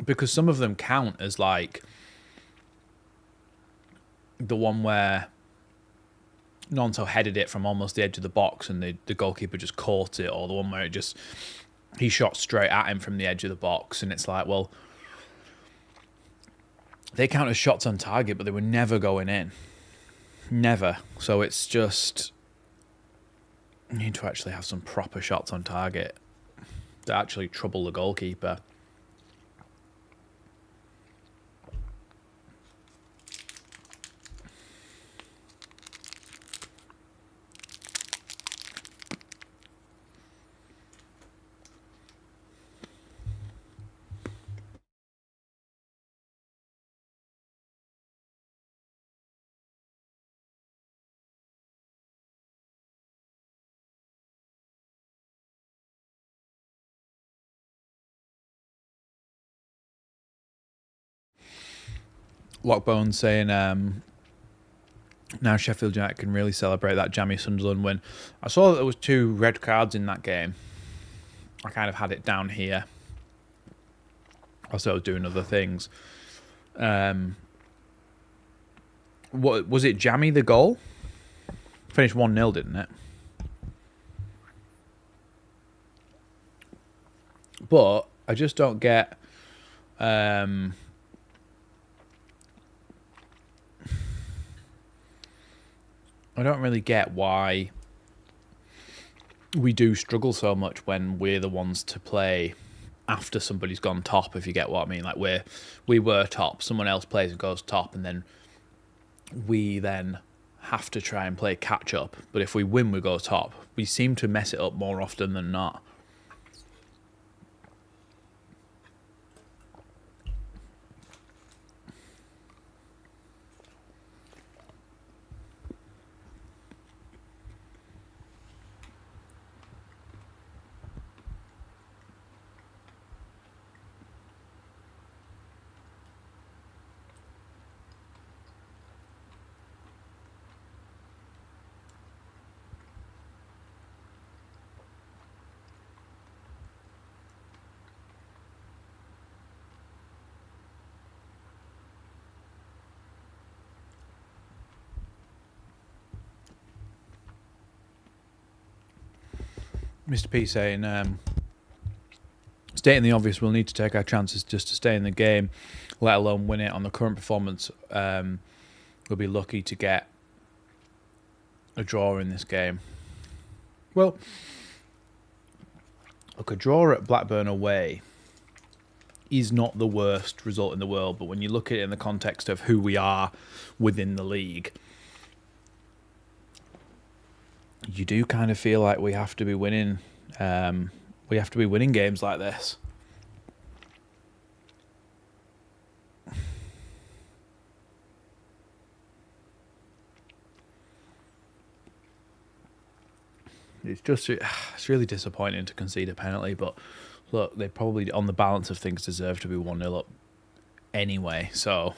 Speaker 1: because some of them count as like the one where Nonto headed it from almost the edge of the box and the goalkeeper just caught it, or the one where he shot straight at him from the edge of the box, and it's like, well, they count as shots on target, but they were never going in. Never. So it's just, you need to actually have some proper shots on target that actually trouble the goalkeeper. Lockbone saying, now Sheffield United can really celebrate that jammy Sunderland win. I saw that there was 2 red cards in that game. I kind of had it down here. Also, I was doing other things. What was it? Jammy the goal? Finished 1-0, didn't it? But I just don't get. I don't really get why we do struggle so much when we're the ones to play after somebody's gone top, if you get what I mean. Like we were top, someone else plays and goes top, and then we then have to try and play catch up. But if we win, we go top. We seem to mess it up more often than not. Mr. P saying, stating the obvious, we'll need to take our chances just to stay in the game, let alone win it. On the current performance, we'll be lucky to get a draw in this game. Well, look, a draw at Blackburn away is not the worst result in the world, but when you look at it in the context of who we are within the league, you do kind of feel like we have to be winning. We have to be winning games like this. It's really disappointing to concede a penalty, but look, they probably, on the balance of things, deserve to be 1-0 up anyway, so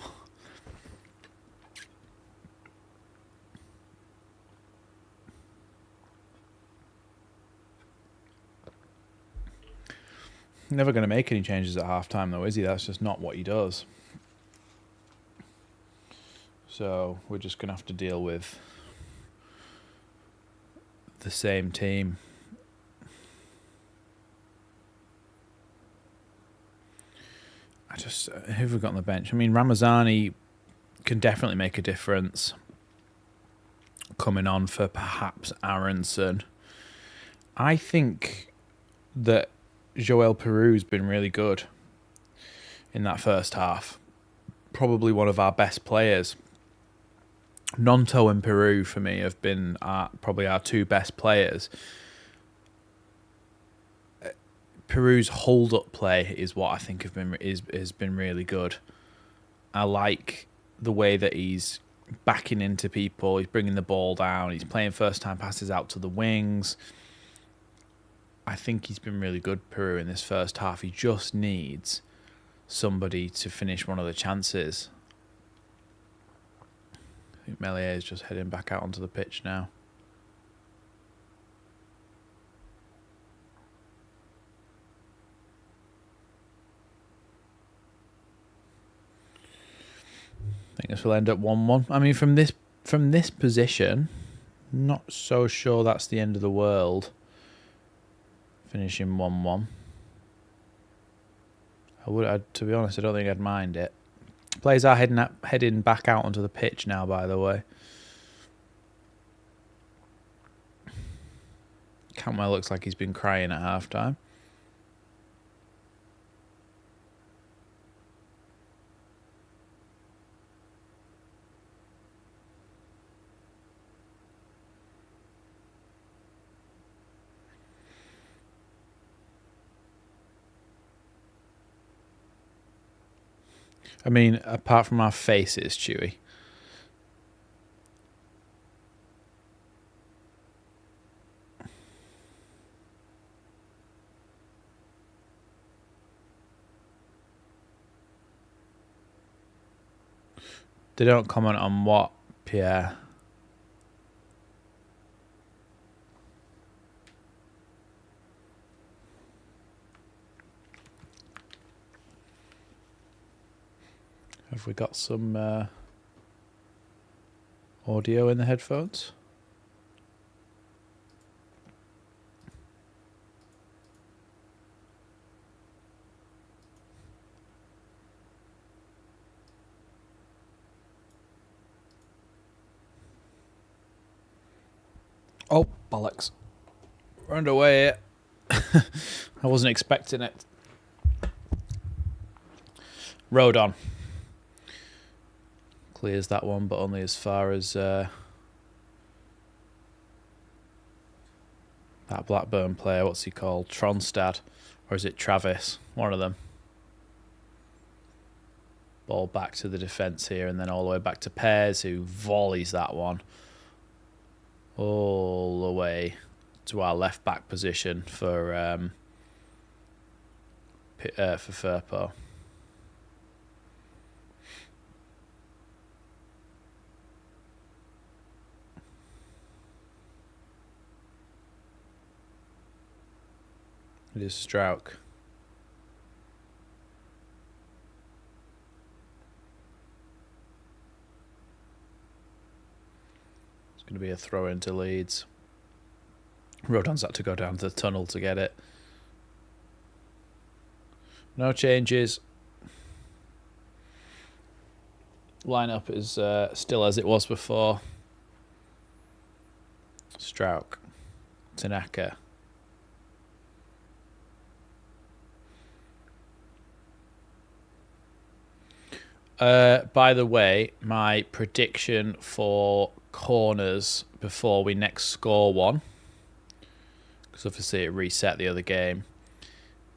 Speaker 1: never going to make any changes at half-time, though, is he? That's just not what he does. So we're just going to have to deal with the same team. Who have we got on the bench? I mean, Ramazani can definitely make a difference coming on for perhaps Aronson. I think that Joel Peru's been really good in that first half. Probably one of our best players. Nonto and Peru, for me, have been probably our 2 best players. Peru's hold-up play is what I think has been really good. I like the way that he's backing into people. He's bringing the ball down. He's playing first-time passes out to the wings. I think he's been really good, Peru, in this first half. He just needs somebody to finish one of the chances. I think Melier is just heading back out onto the pitch now. I think this will end up 1-1. I mean, from this position, not so sure that's the end of the world. Finishing 1-1. To be honest, I don't think I'd mind it. Players are heading back out onto the pitch now, by the way. Cantwell looks like he's been crying at half-time. I mean, apart from our faces, Chewy. They don't comment on what, Pierre? Have we got some audio in the headphones? Oh, bollocks. We're underway. I wasn't expecting it. Road on. Clears that one, but only as far as that Blackburn player. What's he called? Tronstad. Or is it Travis? One of them. Ball back to the defence here, and then all the way back to Pears, who volleys that one all the way to our left back position for Firpo. It is Strauch. It's going to be a throw into Leeds. Rodon's had to go down to the tunnel to get it. No changes. Lineup is still as it was before. Strauch. Tanaka. By the way, my prediction for corners before we next score one, because obviously it reset the other game,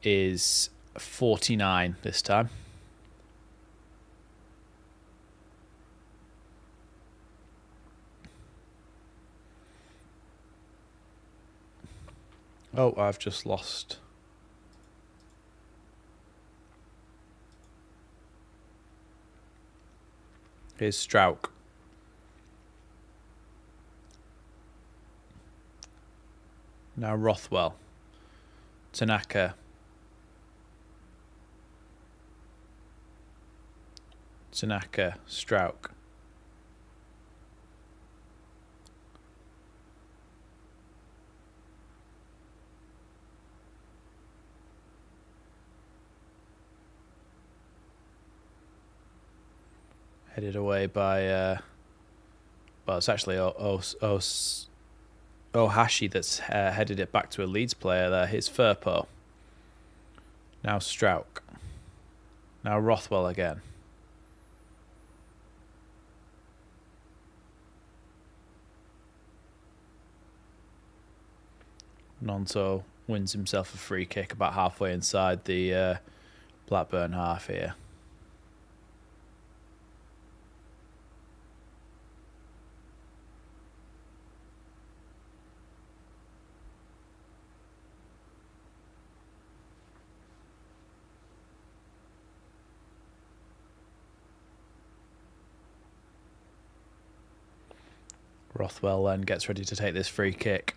Speaker 1: is 49 this time. Oh, I've just lost. Here's Strauch. Now Rothwell. Tanaka. Tanaka. Strauch. Headed away by, well, it's actually Ohashi that's headed it back to a Leeds player there. Here's Firpo. Now Strauch. Now Rothwell again. Nonto wins himself a free kick about halfway inside the Blackburn half here. Rothwell then gets ready to take this free kick.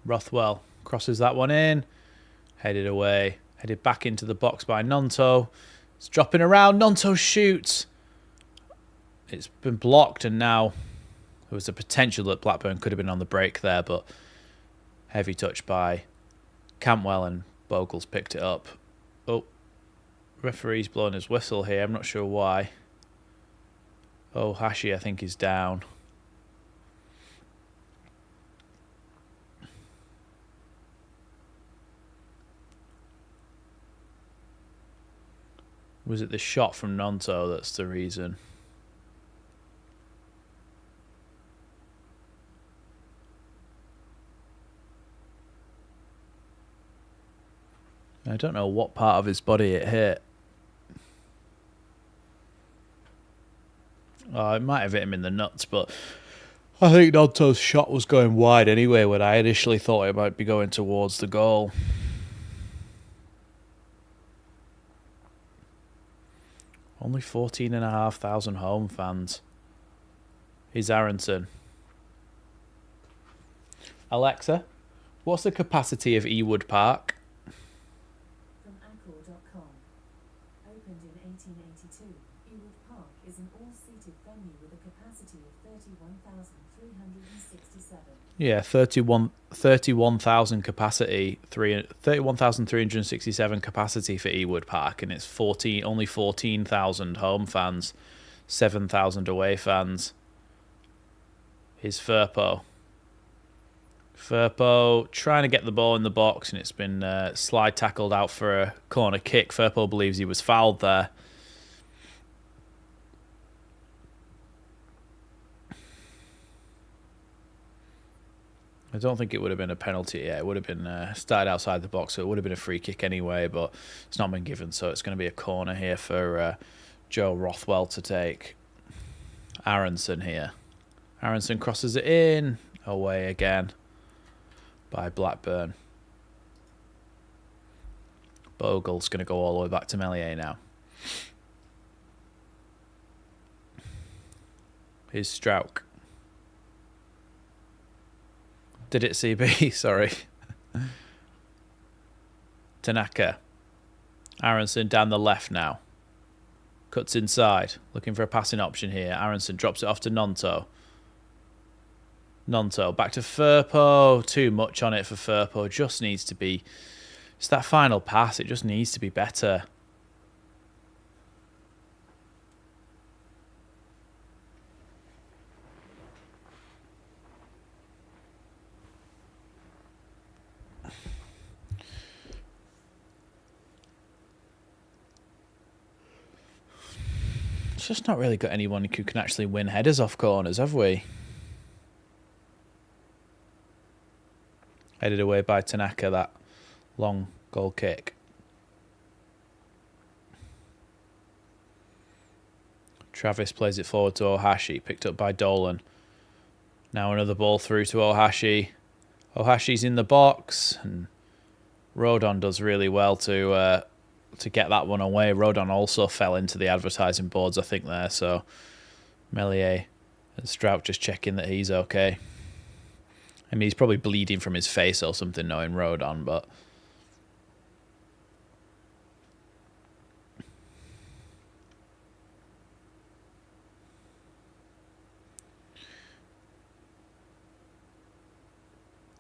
Speaker 1: Rothwell crosses that one in, headed away, headed back into the box by Nonto. It's dropping around, Nonto shoots. It's been blocked, and now there was a potential that Blackburn could have been on the break there, but heavy touch by Cantwell, and Bogle's picked it up. Oh, referee's blowing his whistle here, I'm not sure why. Oh, Hashi I think is down. Was it the shot from Nonto that's the reason? I don't know what part of his body it hit. Oh, it might have hit him in the nuts, but I think Nonto's shot was going wide anyway when I initially thought it might be going towards the goal. Only 14,500 home fans. Here's Aronson. Alexa, what's the capacity of Ewood Park?
Speaker 2: From Accor.com. Opened in 1882, Ewood Park is an all-seated venue with a capacity of 31,367.
Speaker 1: Yeah, 31,000 capacity, 31,367 capacity for Ewood Park, and it's only 14,000 home fans, 7,000 away fans. Here's Firpo. Firpo trying to get the ball in the box, and it's been slide tackled out for a corner kick. Firpo believes he was fouled there. I don't think it would have been a penalty. Yeah, it would have been started outside the box, so it would have been a free kick anyway, but it's not been given, so it's going to be a corner here for Joe Rothwell to take. Aronson here. Aronson crosses it in. Away again by Blackburn. Bogle's going to go all the way back to Melier now. Here's Strauch. Did it CB? Sorry. Tanaka. Aronson down the left now. Cuts inside. Looking for a passing option here. Aronson drops it off to Nonto. Nonto back to Firpo. Too much on it for Firpo. Just needs to be... It's that final pass. It just needs to be better. It's just not really got anyone who can actually win headers off corners, have we? Headed away by Tanaka, that long goal kick. Travis plays it forward to Ohashi, picked up by Dolan. Now another ball through to Ohashi. Ohashi's in the box, and Rodon does really well to get that one away. Rodon also fell into the advertising boards, I think, there. So Melier and Strauch just checking that he's okay. I mean, he's probably bleeding from his face or something, knowing Rodon, but...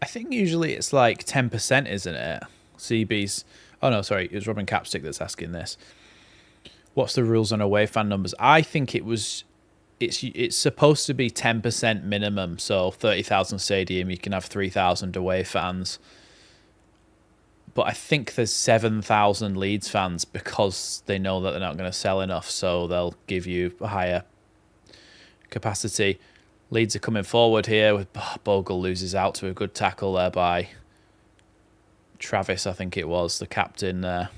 Speaker 1: I think usually it's like 10%, isn't it? CB's... Oh, no, sorry. It was Robin Capstick that's asking this. What's the rules on away fan numbers? I think it was it's supposed to be 10% minimum, so 30,000 stadium, you can have 3,000 away fans. But I think there's 7,000 Leeds fans because they know that they're not going to sell enough, so they'll give you a higher capacity. Leeds are coming forward here with Bogle loses out to a good tackle there by Travis, I think it was, the captain there.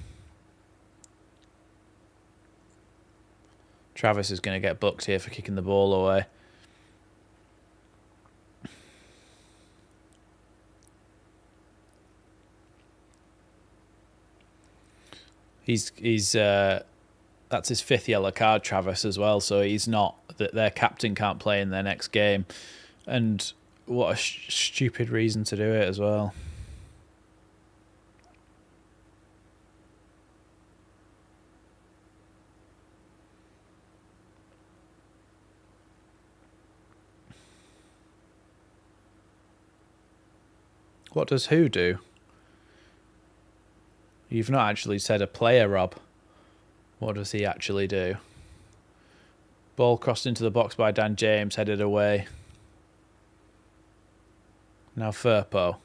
Speaker 1: Travis is going to get booked here for kicking the ball away. He's that's his 5th yellow card, Travis, as well. So he's not that their captain can't play in their next game, and what a stupid reason to do it as well. What does who do? You've not actually said a player, Rob. What does he actually do? Ball crossed into the box by Dan James, headed away. Now Firpo.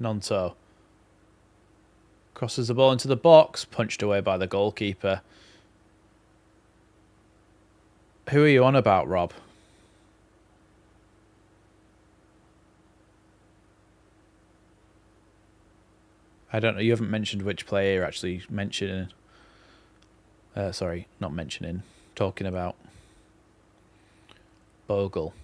Speaker 1: Nonto. Crosses the ball into the box, punched away by the goalkeeper. Who are you on about, Rob? I don't know. You haven't mentioned which player you're actually mentioning. Sorry, not mentioning. Talking about Bogle.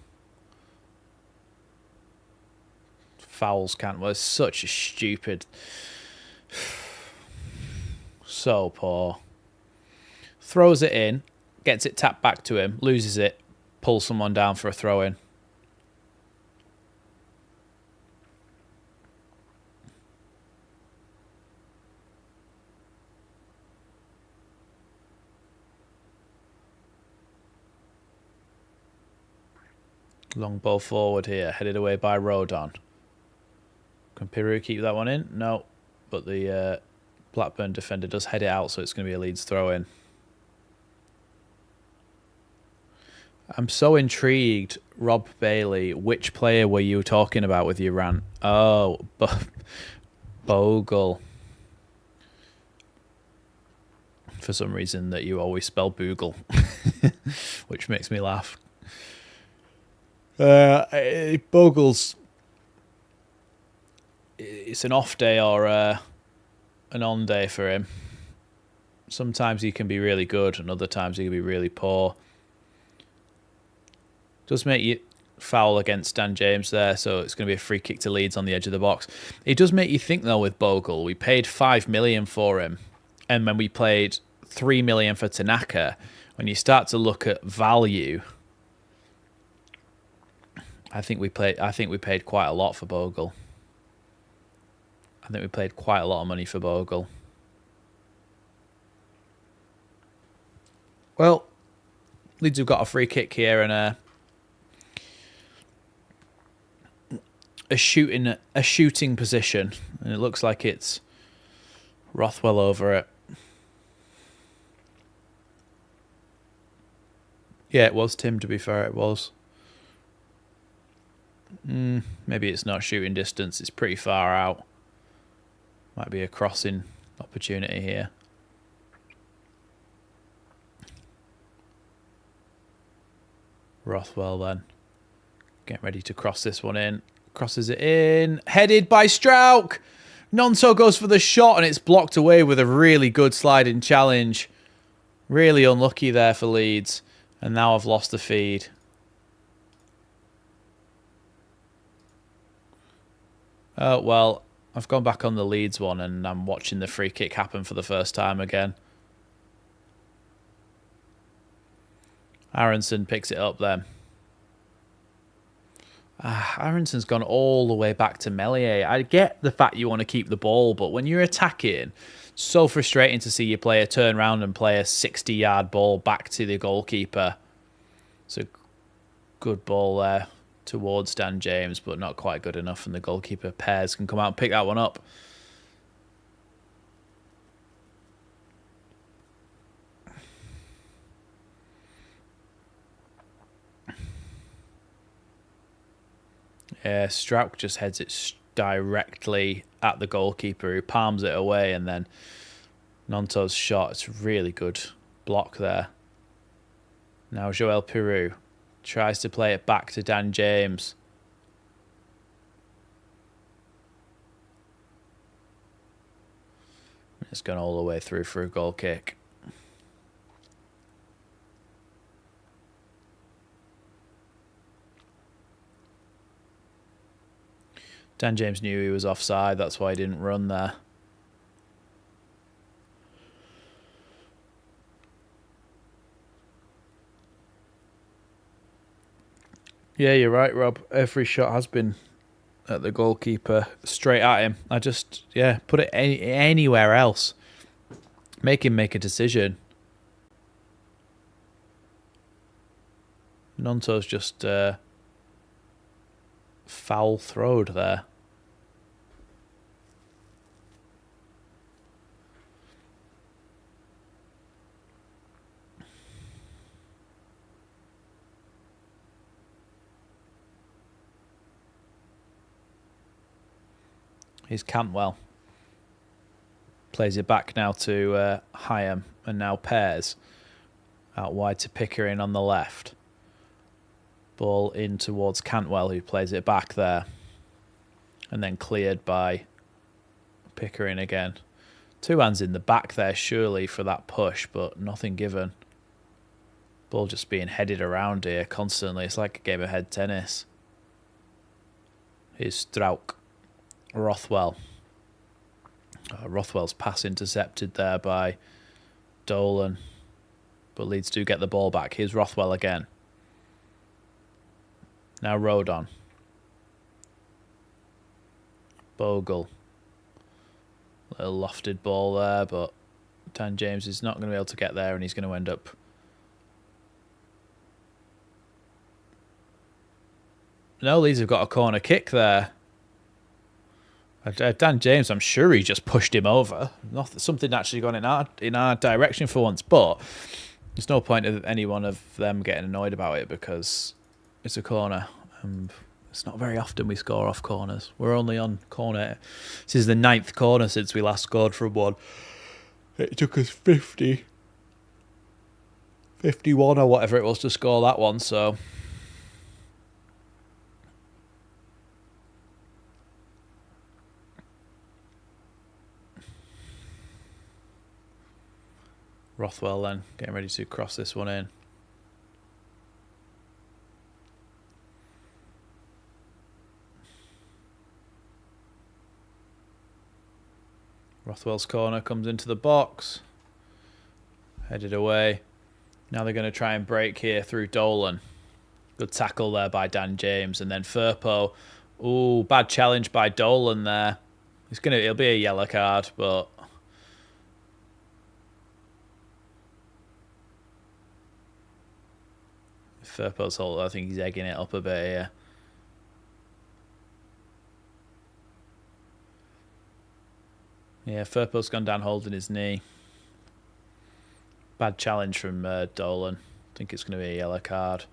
Speaker 1: Fouls can't. Well, it's such a stupid. So poor. Throws it in, gets it tapped back to him, loses it, pulls someone down for a throw in. Long ball forward here, headed away by Rodon. Can Piru keep that one in? No, but the Blackburn defender does head it out, so it's going to be a Leeds throw-in. I'm so intrigued, Rob Bailey. Which player were you talking about with your rant? Oh, Bogle. For some reason that you always spell Boogle, which makes me laugh. Bogle's, it's an off day or an on day for him. Sometimes he can be really good and other times he can be really poor. Does make you foul against Dan James there, so it's going to be a free kick to Leeds on the edge of the box. It does make you think though with Bogle, we paid 5 million for him, and when we paid 3 million for Tanaka, when you start to look at value, I think we paid quite a lot for Bogle. I think we paid quite a lot of money for Bogle. Well, Leeds have got a free kick here and a shooting position, and it looks like it's Rothwell over it. Yeah, it was Tim, to be fair, it was. Maybe it's not shooting distance, it's pretty far out. Might be a crossing opportunity here. Rothwell then. Getting ready to cross this one in. Crosses it in. Headed by Strauch. Nonso goes for the shot and it's blocked away with a really good sliding challenge. Really unlucky there for Leeds. And now I've lost the feed. Oh, well, I've gone back on the Leeds one and I'm watching the free kick happen for the first time again. Aronson picks it up then. Aronson's gone all the way back to Melier. I get the fact you want to keep the ball, but when you're attacking, it's so frustrating to see your player turn around and play a 60-yard ball back to the goalkeeper. It's a good ball there towards Dan James, but not quite good enough, and the goalkeeper Pears can come out and pick that one up. Yeah, Strauch just heads it directly at the goalkeeper, who palms it away, and then Nonto's shot. It's a really good block there. Now Joel Peru tries to play it back to Dan James. It's gone all the way through for a goal kick. Dan James knew he was offside, that's why he didn't run there. Yeah, you're right, Rob. Every shot has been at the goalkeeper, straight at him. I just, put it anywhere else. Make him make a decision. Nonto's just foul throwed there. Here's Cantwell. Plays it back now to Hyam, and now Pears. Out wide to Pickering on the left. Ball in towards Cantwell, who plays it back there. And then cleared by Pickering again. Two hands in the back there, surely, for that push, but nothing given. Ball just being headed around here constantly. It's like a game of head tennis. Here's Strauch. Rothwell. Rothwell's pass intercepted there by Dolan. But Leeds do get the ball back. Here's Rothwell again. Now Rodon. Bogle. Little lofted ball there, but Dan James is not going to be able to get there, and he's going to end up... No, Leeds have got a corner kick there. Dan James, I'm sure he just pushed him over. Something actually gone in our direction for once, but there's no point of any one of them getting annoyed about it because it's a corner. It's not very often we score off corners. We're only on corner. This is the 9th corner since we last scored from one. It took us 51 or whatever it was to score that one, so... Rothwell then, getting ready to cross this one in. Rothwell's corner comes into the box. Headed away. Now they're going to try and break here through Dolan. Good tackle there by Dan James. And then Firpo. Ooh, bad challenge by Dolan there. It'll be a yellow card, but... Firpo's hold, I think he's egging it up a bit here. Yeah, Firpo's gone down holding his knee. Bad challenge from Dolan. I think it's going to be a yellow card.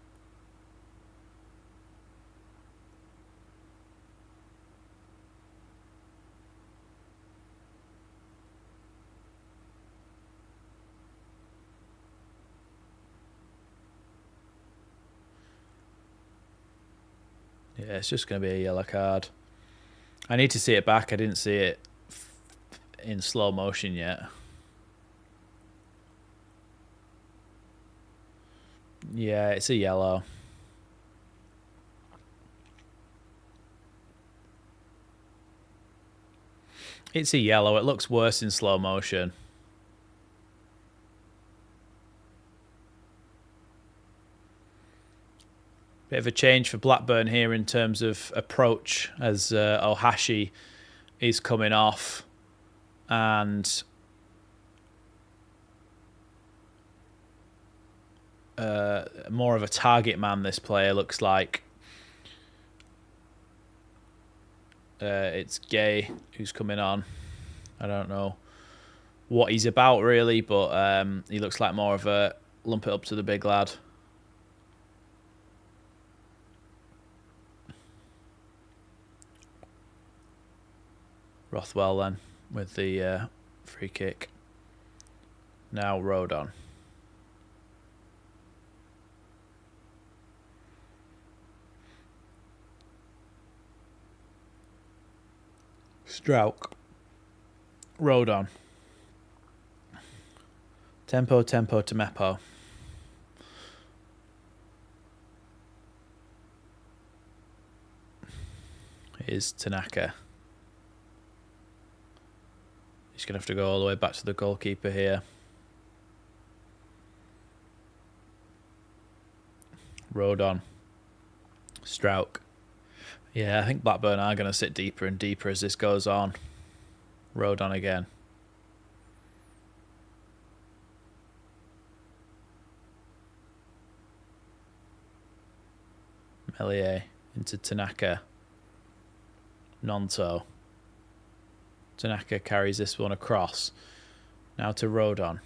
Speaker 1: Yeah, it's just going to be a yellow card. I need to see it back. I didn't see it in slow motion yet. Yeah, it's a yellow. It's a yellow. It looks worse in slow motion. Bit of a change for Blackburn here in terms of approach as Ohashi is coming off and more of a target man, this player looks like. It's Gay who's coming on. I don't know what he's about really, but he looks like more of a lump it up to the big lad. Rothwell then with the free kick. Now Rodon. Strauch. Rodon. Tempo to Meppo. Is Tanaka. He's going to have to go all the way back to the goalkeeper here. Rodon. Strauch. Yeah, I think Blackburn are going to sit deeper and deeper as this goes on. Rodon again. Meslier into Tanaka. Nonto. Tanaka carries this one across. Now to Rodon.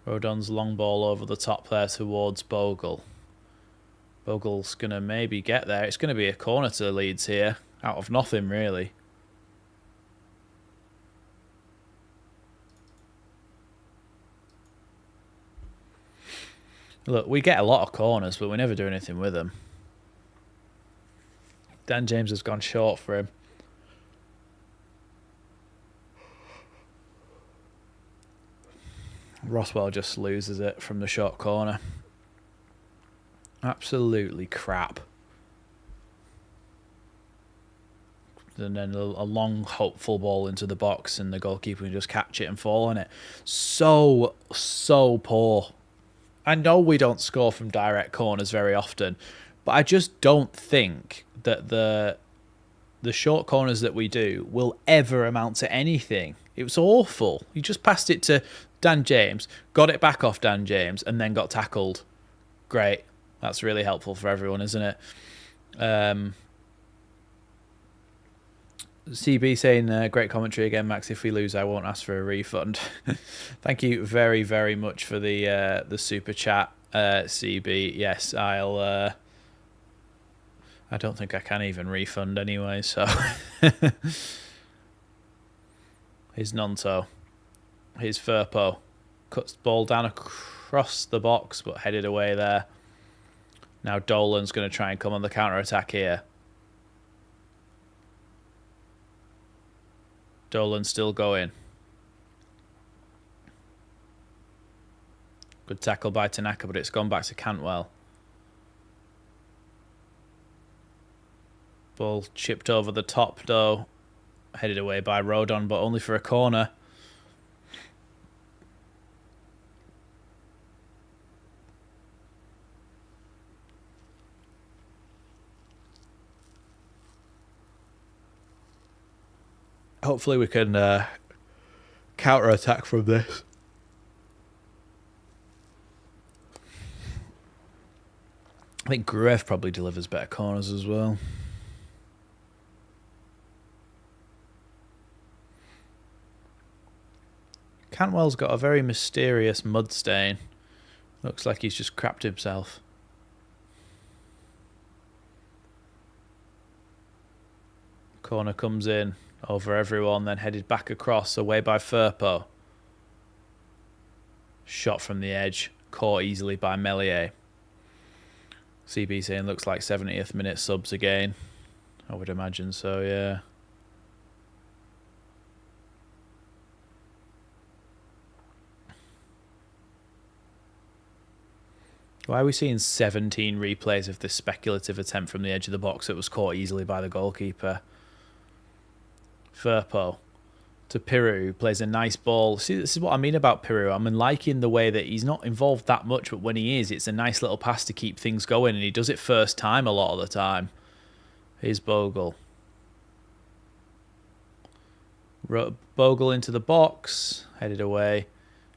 Speaker 1: Rodon's long ball over the top there towards Bogle. Bogle's going to maybe get there. It's going to be a corner to Leeds here. Out of nothing, really. Look, we get a lot of corners, but we never do anything with them. Dan James has gone short for him. Rothwell just loses it from the short corner. Absolutely crap. And then a long, hopeful ball into the box, and the goalkeeper can just catch it and fall on it. So poor. I know we don't score from direct corners very often, but I just don't think that the short corners that we do will ever amount to anything. It was awful. He just passed it to Dan James, got it back off Dan James, and then got tackled. Great. That's really helpful for everyone, isn't it? CB saying, great commentary again, Max. If we lose, I won't ask for a refund. Thank you very, very much for the super chat, CB. Yes, I'll... I don't think I can even refund anyway, so... Here's Nonto. Here's Firpo. Cuts the ball down across the box, but headed away there. Now Dolan's going to try and come on the counter-attack here. Dolan's still going. Good tackle by Tanaka, but it's gone back to Cantwell. Ball chipped over the top, though. Headed away by Rodon, but only for a corner. Hopefully we can counter-attack from this. I think Gruev probably delivers better corners as well. Cantwell's got a very mysterious mud stain. Looks like he's just crapped himself. Corner comes in over everyone, then headed back across, away by Firpo. Shot from the edge, caught easily by Meslier. CB saying looks like 70th minute subs again. I would imagine so, yeah. Why are we seeing 17 replays of this speculative attempt from the edge of the box that was caught easily by the goalkeeper? Firpo to Piru, who plays a nice ball. See, this is what I mean about Piru. I'm liking the way that he's not involved that much, but when he is, it's a nice little pass to keep things going, and he does it first time a lot of the time. Here's Bogle. Bogle into the box, headed away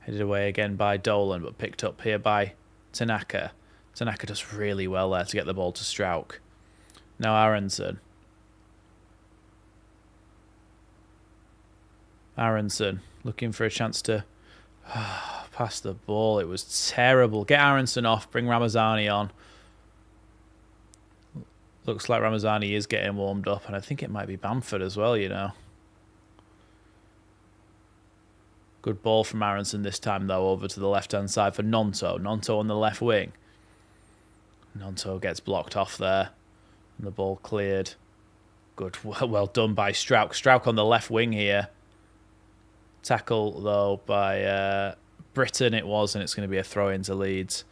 Speaker 1: again by Dolan, but picked up here by Tanaka. Tanaka does really well there to get the ball to Strauch. Now Aronson. Aronson looking for a chance to pass the ball. It was terrible. Get Aronson off. Bring Ramazani on. Looks like Ramazani is getting warmed up, and I think it might be Bamford as well, you know. Good ball from Aronson this time, though, over to the left-hand side for Nonto. Nonto on the left wing. Nonto gets blocked off there. And the ball cleared. Good. Well done by Strauch. Strauch on the left wing here. Tackle, though, by Britton it was, and it's going to be a throw into Leeds.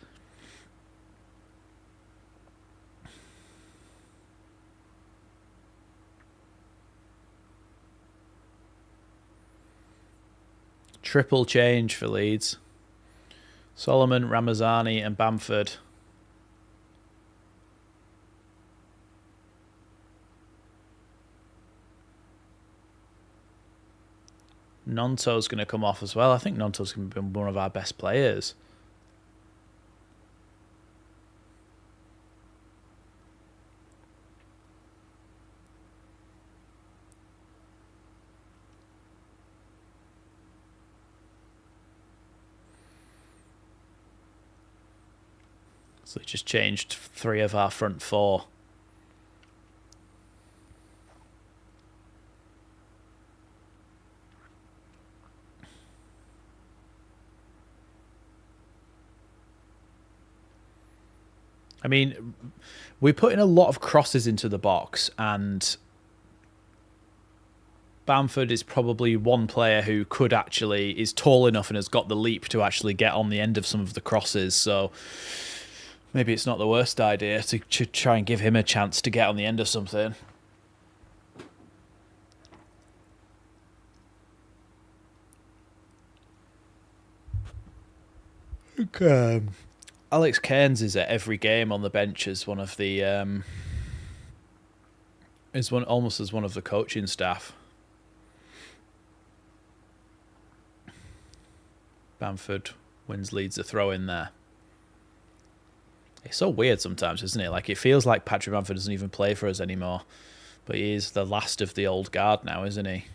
Speaker 1: Triple change for Leeds. Solomon, Ramazani and Bamford. Nonto's going to come off as well. I think Nonto's going to be one of our best players. So they just changed 3 of our front 4. I mean, we put in a lot of crosses into the box, and Bamford is probably one player who is tall enough and has got the leap to actually get on the end of some of the crosses, so maybe it's not the worst idea to try and give him a chance to get on the end of something. Alex Cairns is at every game on the bench as one of the almost as one of the coaching staff. Bamford wins Leeds a throw in there. It's so weird sometimes, isn't it? Like, it feels like Patrick Bamford doesn't even play for us anymore, but he is the last of the old guard now, isn't he?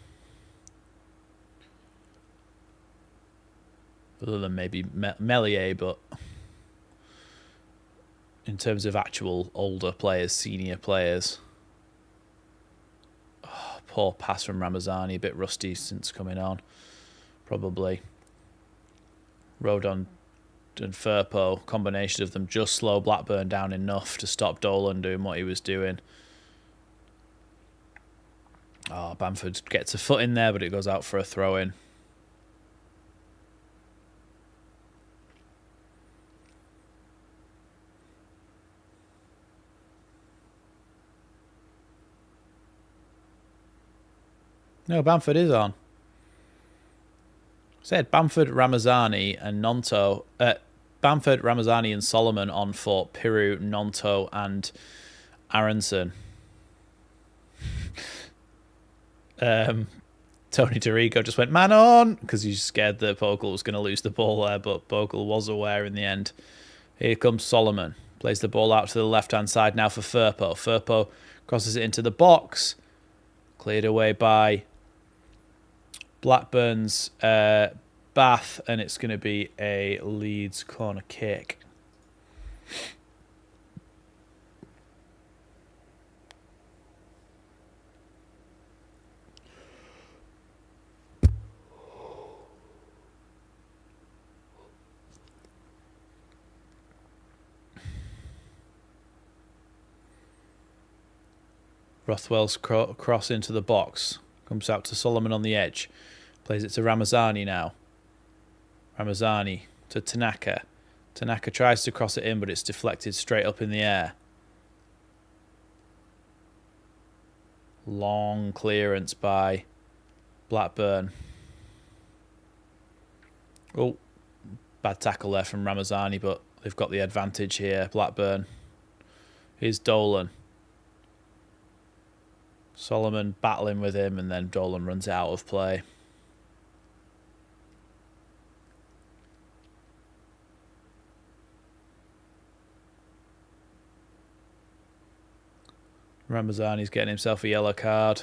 Speaker 1: Other than maybe Melier, but in terms of actual older players, senior players. Oh, poor pass from Ramazani, a bit rusty since coming on, probably. Rodon and Firpo, combination of them just slow Blackburn down enough to stop Dolan doing what he was doing. Oh, Bamford gets a foot in there, but it goes out for a throw-in. No, Bamford is on. Said Bamford, Ramazani and Nonto. Bamford, Ramazani and Solomon on for Piru, Nonto and Aronson. Tony Dorigo just went man on because he's scared that Bogle was going to lose the ball there, but Bogle was aware in the end. Here comes Solomon. Plays the ball out to the left-hand side now for Firpo. Firpo crosses it into the box. Cleared away by Blackburn's Bath, and it's going to be a Leeds corner kick. Rothwell's cross into the box. Comes out to Solomon on the edge. Plays it to Ramazani now. Ramazani to Tanaka. Tanaka tries to cross it in, but it's deflected straight up in the air. Long clearance by Blackburn. Oh, bad tackle there from Ramazani, but they've got the advantage here, Blackburn. Here's Dolan. Solomon battling with him, and then Dolan runs out of play. Ramazani's getting himself a yellow card.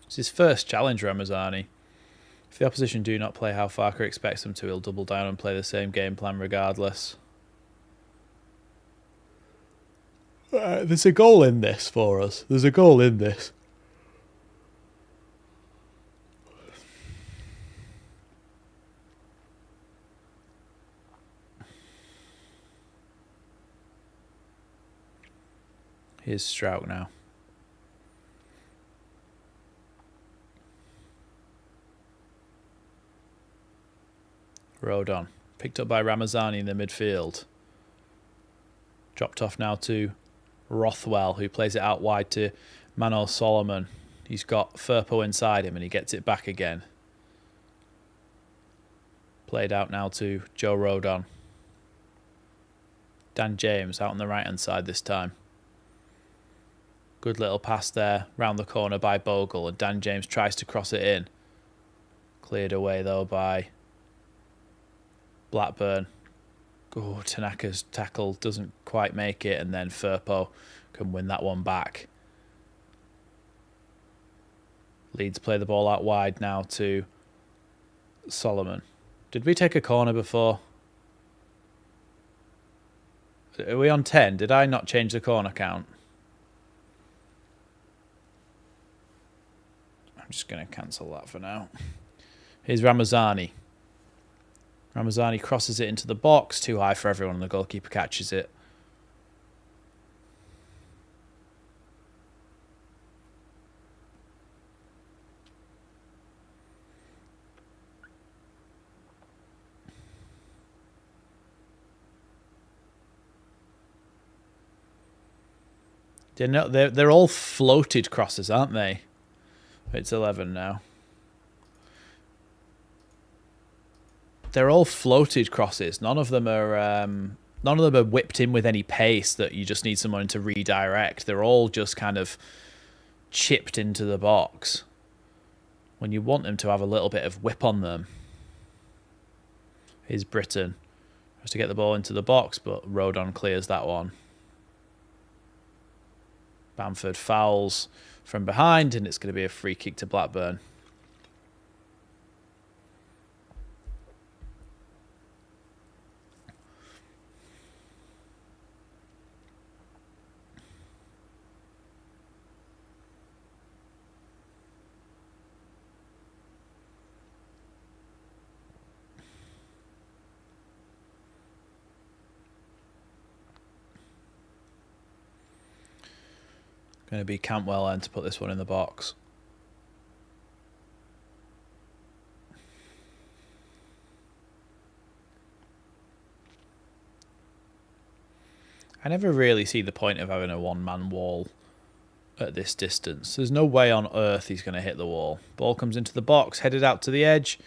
Speaker 1: It's his first challenge, Ramazani. If the opposition do not play how Farker expects them to, he'll double down and play the same game plan regardless. There's a goal in this for us. There's a goal in this. Here's Strout now. Rodon. Picked up by Ramazani in the midfield. Dropped off now to Rothwell, who plays it out wide to Manuel Solomon. He's got Firpo inside him and he gets it back again. Played out now to Joe Rodon. Dan James out on the right-hand side this time. Good little pass there, round the corner by Bogle, and Dan James tries to cross it in. Cleared away, though, by Blackburn. Oh, Tanaka's tackle doesn't quite make it, and then Firpo can win that one back. Leeds play the ball out wide now to Solomon. Did we take a corner before? Are we on 10? Did I not change the corner count? I'm just going to cancel that for now. Here's Ramazani. Ramazani crosses it into the box. Too high for everyone, and the goalkeeper catches it. They're all floated crosses, aren't they? It's 11 now. They're all floated crosses. None of them are whipped in with any pace that you just need someone to redirect. They're all just kind of chipped into the box when you want them to have a little bit of whip on them. Here's Britton. Has to get the ball into the box, but Rodon clears that one. Bamford fouls from behind, and it's going to be a free kick to Blackburn. Going to be Cantwell then to put this one in the box. I never really see the point of having a one-man wall at this distance. There's no way on earth he's going to hit the wall. Ball comes into the box, headed out to the edge.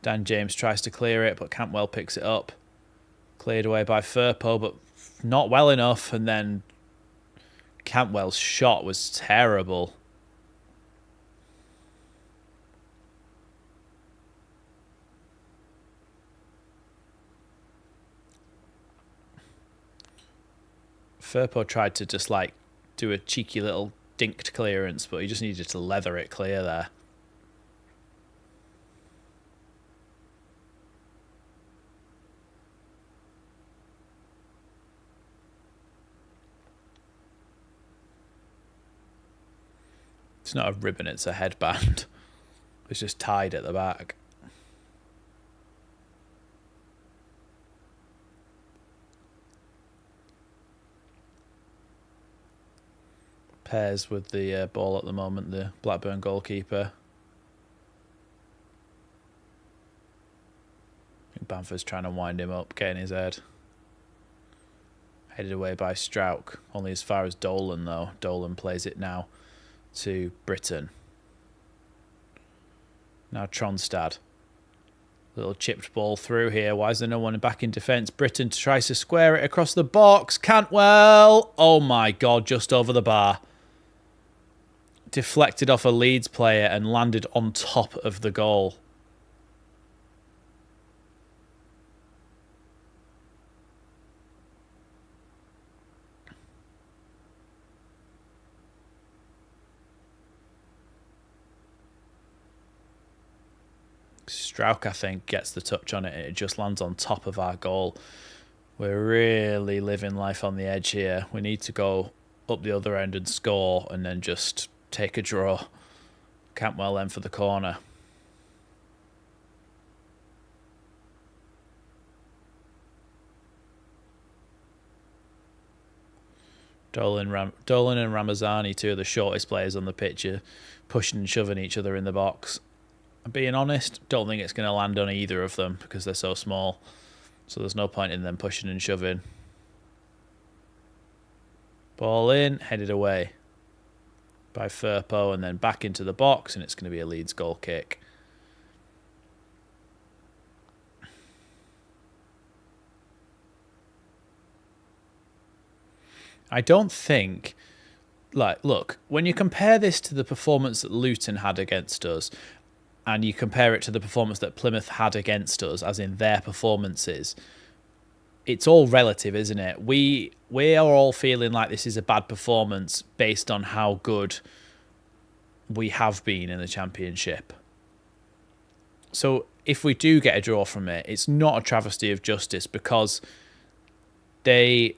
Speaker 1: Dan James tries to clear it, but Cantwell picks it up. Cleared away by Firpo, but not well enough, and then Cantwell's shot was terrible. Firpo tried to just do a cheeky little dinked clearance, but he just needed to leather it clear there. It's not a ribbon, it's a headband. It's just tied at the back. Pairs with the ball at the moment, the Blackburn goalkeeper. I think Bamford's trying to wind him up, getting his head. Headed away by Strauch, only as far as Dolan though. Dolan plays it now to Britton. Now Tronstad. Little chipped ball through here. Why is there no one back in defence? Britton tries to square it across the box. Cantwell! Oh my God, just over the bar. Deflected off a Leeds player and landed on top of the goal. Strauch, I think, gets the touch on it. It just lands on top of our goal. We're really living life on the edge here. We need to go up the other end and score, and then just take a draw. Cantwell then for the corner. Dolan and Ramazani, two of the shortest players on the pitch, are pushing and shoving each other in the box. I'm being honest, don't think it's going to land on either of them because they're so small. So there's no point in them pushing and shoving. Ball in, headed away by Firpo, and then back into the box, and it's going to be a Leeds goal kick. I don't think, look, when you compare this to the performance that Luton had against us, and you compare it to the performance that Plymouth had against us, as in their performances, it's all relative, isn't it? We are all feeling like this is a bad performance based on how good we have been in the Championship. So if we do get a draw from it, it's not a travesty of justice because they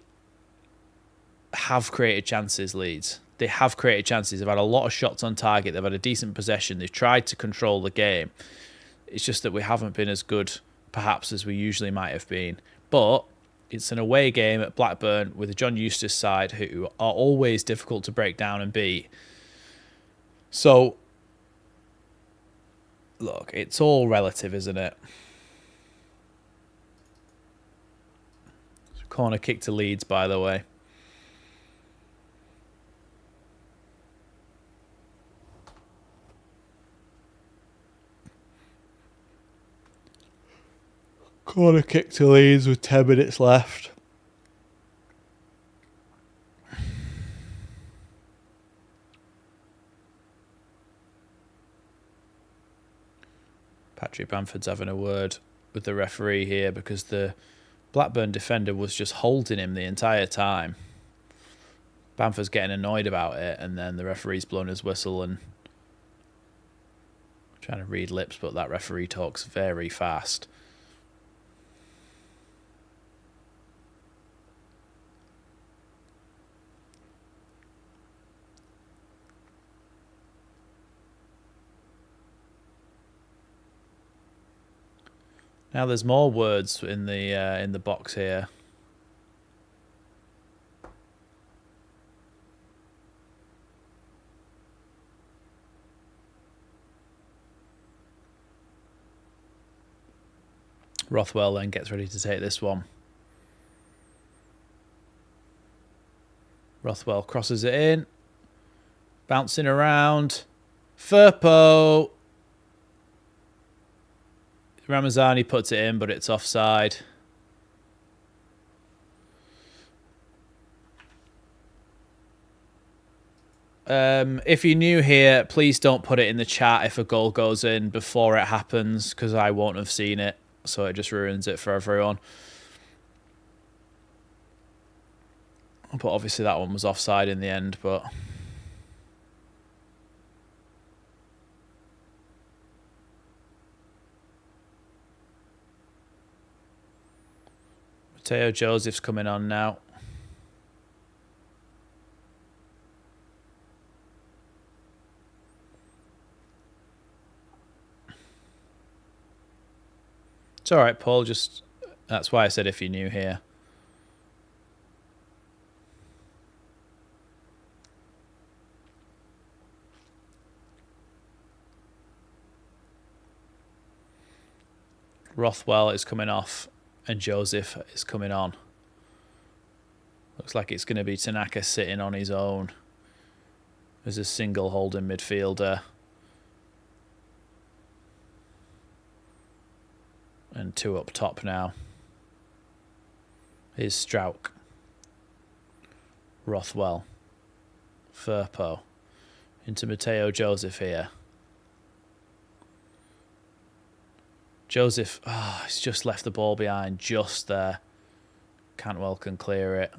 Speaker 1: have created chances, Leeds. They have created chances. They've had a lot of shots on target. They've had a decent possession. They've tried to control the game. It's just that we haven't been as good, perhaps, as we usually might have been. But it's an away game at Blackburn with a John Eustace side who are always difficult to break down and beat. So, look, it's all relative, isn't it? Corner kick to Leeds, by the way. Corner kick to Leeds with 10 minutes left. Patrick Bamford's having a word with the referee here because the Blackburn defender was just holding him the entire time. Bamford's getting annoyed about it, and then the referee's blown his whistle and trying to read lips, but that referee talks very fast. Now there's more words in the box here. Rothwell then gets ready to take this one. Rothwell crosses it in. Bouncing around. Firpo. Ramazani puts it in, but it's offside. If you're new here, please don't put it in the chat if a goal goes in before it happens, because I won't have seen it, so it just ruins it for everyone. But obviously that one was offside in the end, but... Mateo Joseph's coming on now. It's all right, Paul. Just that's why I said if you're new here. Rothwell is coming off and Joseph is coming on. Looks like it's going to be Tanaka sitting on his own as a single holding midfielder. And two up top now. Here's Strauch. Rothwell. Firpo. Into Mateo Joseph here. Joseph, he's just left the ball behind just there. Cantwell can clear it.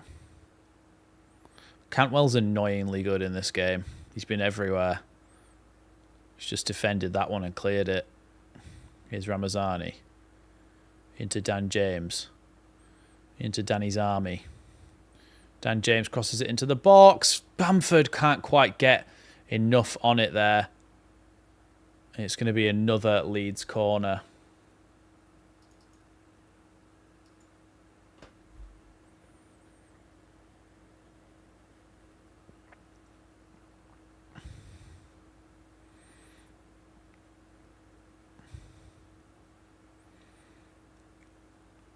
Speaker 1: Cantwell's annoyingly good in this game. He's been everywhere. He's just defended that one and cleared it. Here's Ramazani. Into Dan James. Into Danny's Army. Dan James crosses it into the box. Bamford can't quite get enough on it there. It's going to be another Leeds corner.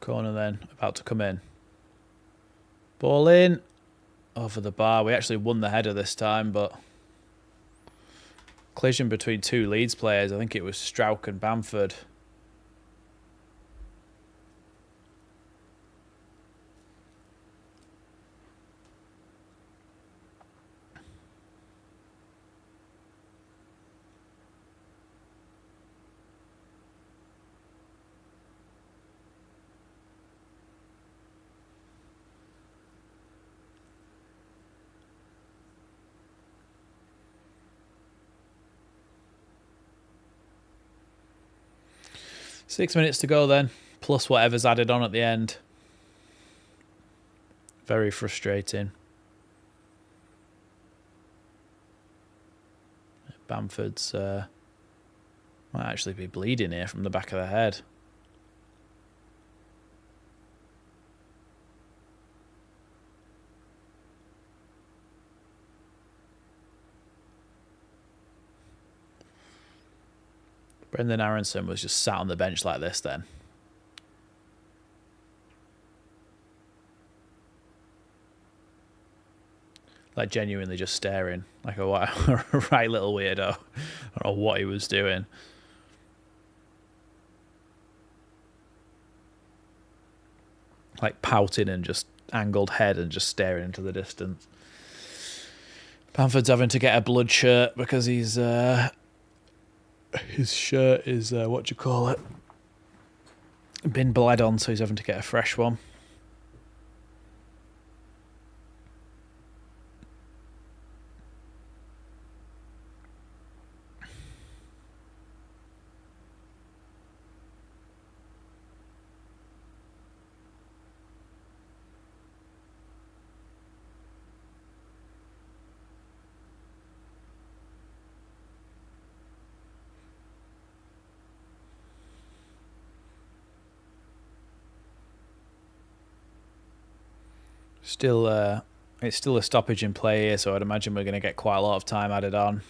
Speaker 1: Corner then, about to come in. Ball in. Over the bar. We actually won the header this time, but collision between two Leeds players. I think it was Strauch and Bamford. Six minutes to go then, plus whatever's added on at the end. Very frustrating. Bamford's might actually be bleeding here from the back of the head. Brendan Aronson was just sat on the bench like this then. Like genuinely just staring. Like a right little weirdo. I don't know what he was doing. Like pouting and just angled head and just staring into the distance. Bamford's having to get a blood shirt because he's... his shirt is, been bled on, so he's having to get a fresh one. It's still a stoppage in play here, so I'd imagine we're going to get quite a lot of time added on.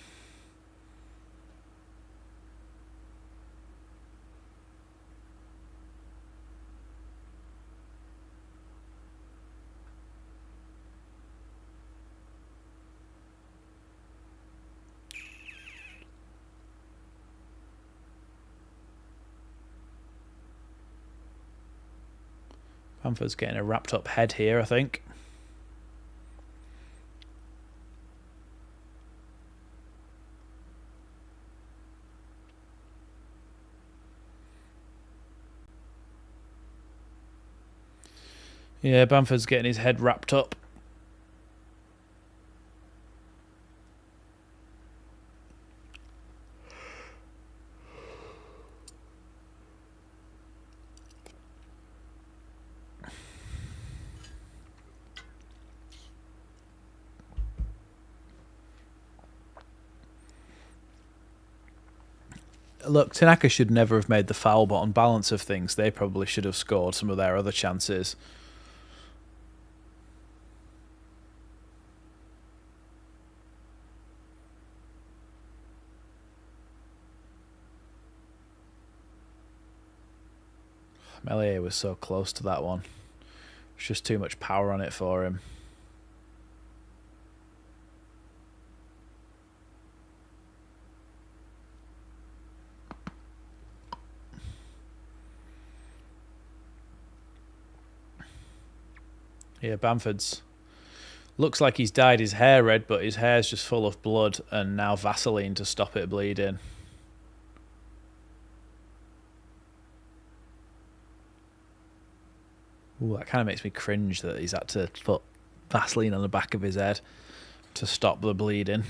Speaker 1: Bamford's getting a wrapped up head here, I think. Yeah, Bamford's getting his head wrapped up. Look, Tanaka should never have made the foul, but on balance of things, they probably should have scored some of their other chances. Melier was so close to that one. It's just too much power on it for him. Yeah, Bamford's looks like he's dyed his hair red, but his hair's just full of blood and now Vaseline to stop it bleeding. Ooh, that kind of makes me cringe that he's had to put Vaseline on the back of his head to stop the bleeding.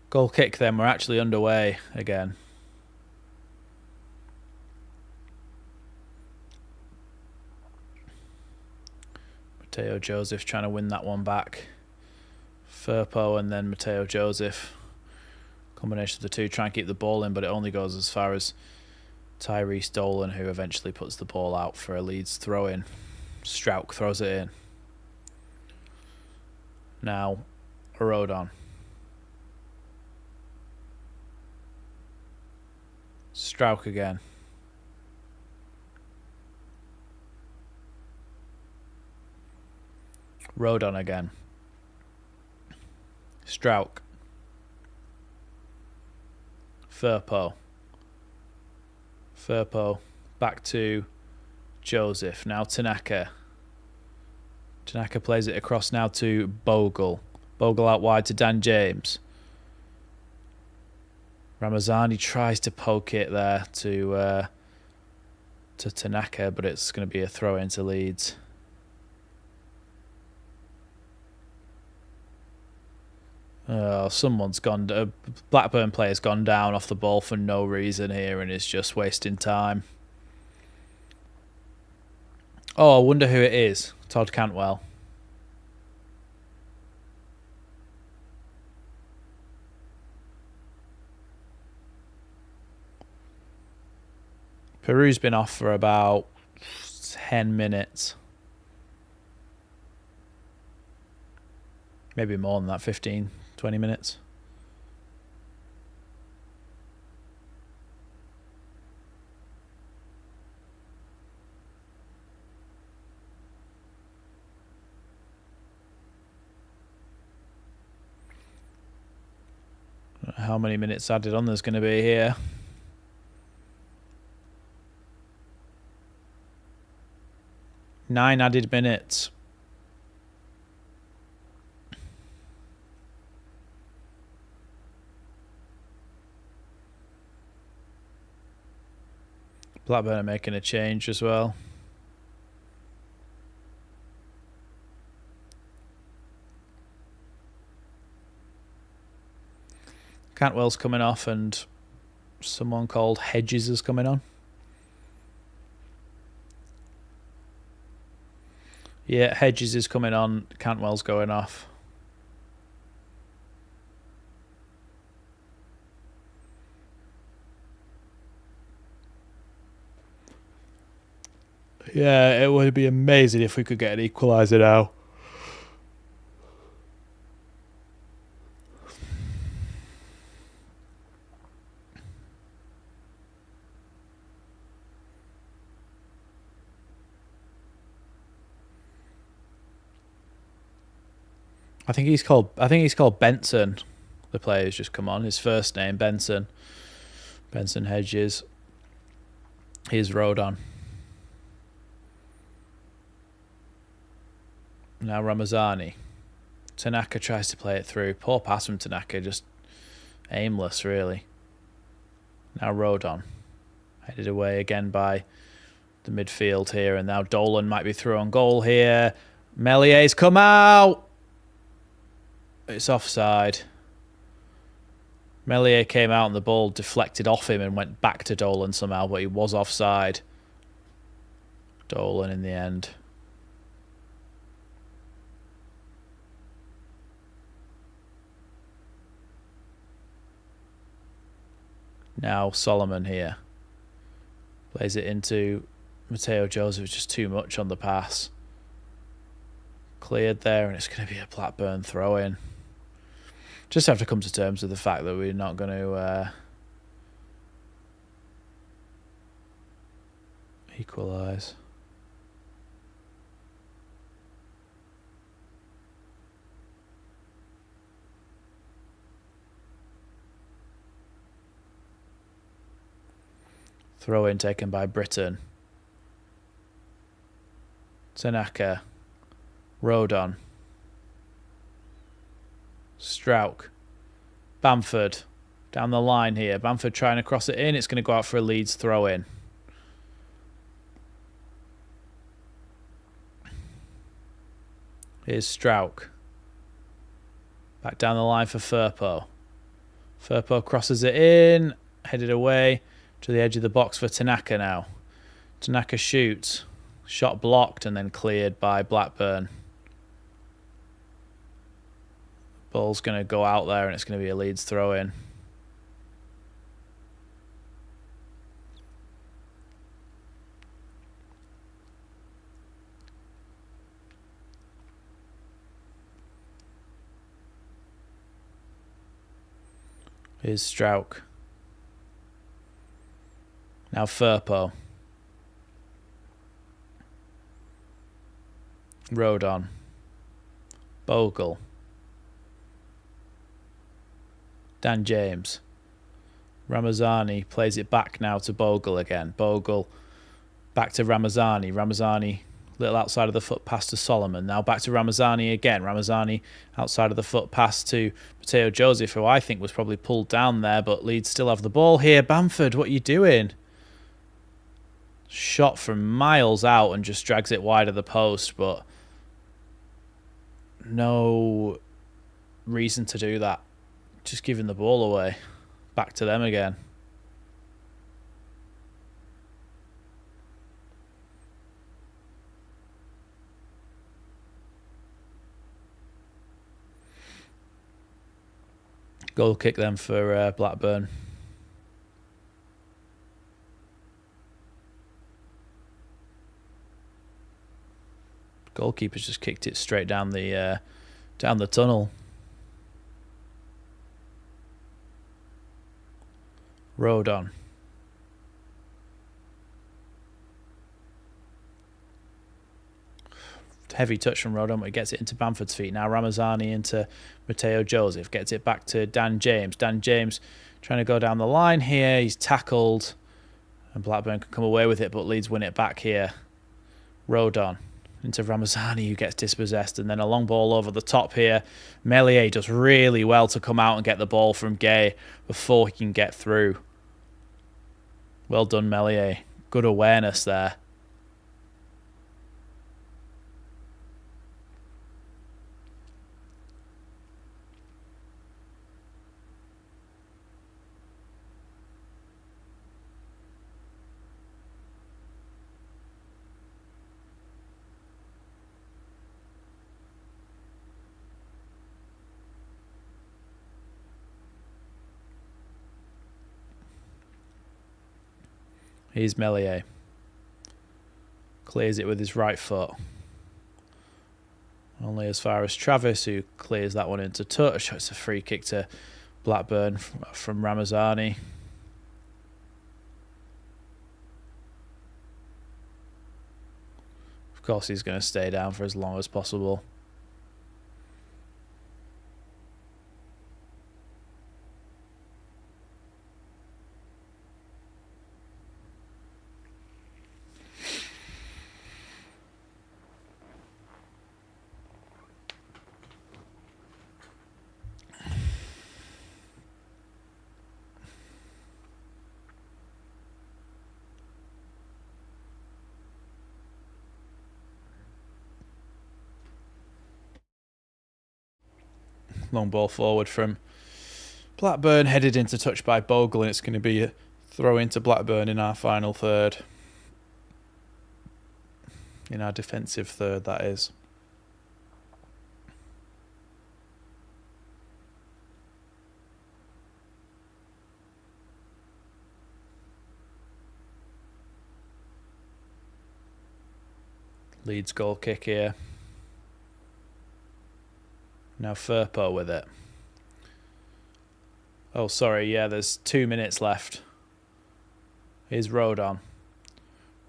Speaker 1: Goal kick then. We're actually underway again. Mateo Joseph trying to win that one back. Firpo and then Mateo Joseph. Combination of the two, try and keep the ball in, but it only goes as far as Tyrese Dolan, who eventually puts the ball out for a Leeds throw-in. Strauch throws it in. Now, Rodon. Strauch again. Rodon again. Strauch. Firpo. Back to Joseph. Now Tanaka. Tanaka plays it across now to Bogle. Bogle out wide to Dan James. Ramazani tries to poke it there to Tanaka, but it's going to be a throw into Leeds. Someone's gone. A Blackburn player's gone down off the ball for no reason here and is just wasting time. Oh, I wonder who it is. Todd Cantwell. Peru's been off for about 10 minutes. Maybe more than that, 15, 20 minutes. How many minutes added on there's going to be here? Nine added minutes. Blackburn are making a change as well. Cantwell's coming off and someone called Hedges is coming on. Yeah, Hedges is coming on. Cantwell's going off. Yeah, it would be amazing if we could get an equaliser now. I think he's called Benson. The player's just come on. His first name, Benson. Benson Hedges. Here's Rodon. Now Ramazani. Tanaka tries to play it through. Poor pass from Tanaka, just aimless really. Now Rodon. Headed away again by the midfield here, and now Dolan might be through on goal here. Mellier's come out. It's offside. Meslier came out and the ball deflected off him and went back to Dolan somehow, but he was offside. Dolan in the end. Now Solomon here. Plays it into Mateo Joseph, just too much on the pass. Cleared there, and it's going to be a Blackburn throw-in. Just have to come to terms with the fact that we're not going to equalise. Throw-in taken by Britain. Tanaka. Rodon. Strauch. Bamford. Down the line here. Bamford trying to cross it in. It's going to go out for a Leeds throw-in. Here's Strauch. Back down the line for Firpo. Firpo crosses it in, headed away to the edge of the box for Tanaka now. Tanaka shoots. Shot blocked and then cleared by Blackburn. Ball's going to go out there and it's going to be a Leeds throw in. Here's Strauch. Now Firpo. Rodon. Bogle. Dan James. Ramazani plays it back now to Bogle again. Bogle back to Ramazani. Ramazani little outside of the foot pass to Solomon. Now back to Ramazani again. Ramazani outside of the foot pass to Mateo Joseph, who I think was probably pulled down there, but Leeds still have the ball here. Bamford, what are you doing? Shot from miles out and just drags it wide of the post, but no reason to do that. Just giving the ball away. Back to them again. Goal kick then for Blackburn. Goalkeeper's just kicked it straight down the tunnel. Rodon. Heavy touch from Rodon, but he gets it into Bamford's feet. Now Ramazani into Mateo Joseph. Gets it back to Dan James. Dan James trying to go down the line here. He's tackled. And Blackburn can come away with it, but Leeds win it back here. Rodon into Ramazani, who gets dispossessed. And then a long ball over the top here. Meslier does really well to come out and get the ball from Gay before he can get through. Well done, Meslier. Good awareness there. Here's Meslier. Clears it with his right foot. Only as far as Travis, who clears that one into touch. It's a free kick to Blackburn from Ramazani. Of course, he's going to stay down for as long as possible. Long ball forward from Blackburn, headed into touch by Bogle, and it's going to be a throw into Blackburn in our final third. In our defensive third, that is. Leeds goal kick here. Now Firpo with it. Oh, sorry. Yeah, there's 2 minutes left. Here's Rodon.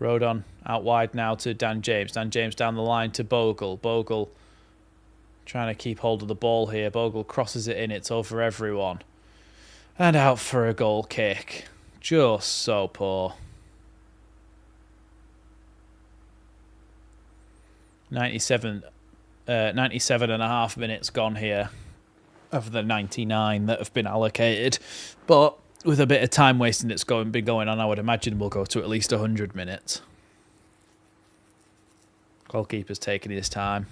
Speaker 1: Rodon out wide now to Dan James. Dan James down the line to Bogle. Bogle trying to keep hold of the ball here. Bogle crosses it in. It's over everyone. And out for a goal kick. Just so poor. 97 and a half minutes gone here of the 99 that have been allocated, but with a bit of time wasting that's been going on, I would imagine we'll go to at least 100 minutes. Goalkeeper's taking his time.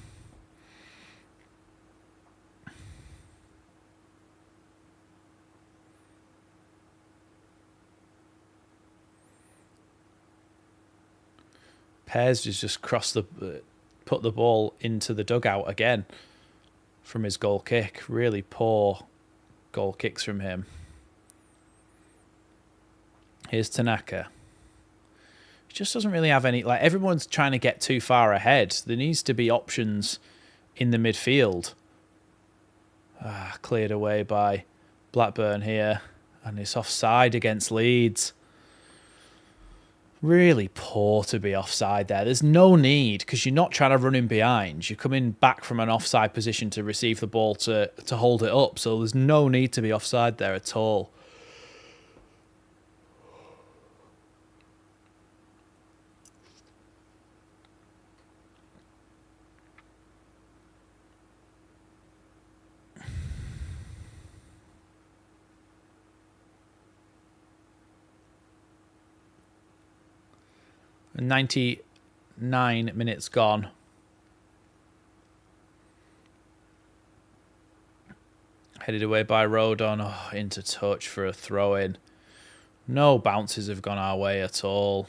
Speaker 1: Pears just put the ball into the dugout again from his goal kick. Really poor goal kicks from him. Here's Tanaka. He just doesn't really have any... Like, everyone's trying to get too far ahead. There needs to be options in the midfield. Cleared away by Blackburn here. And it's offside against Leeds. Really poor to be offside there. There's no need, because you're not trying to run in behind. You're coming back from an offside position to receive the ball to hold it up. So there's no need to be offside there at all. And 99 minutes gone. Headed away by Rodon. Oh, into touch for a throw-in. No bounces have gone our way at all.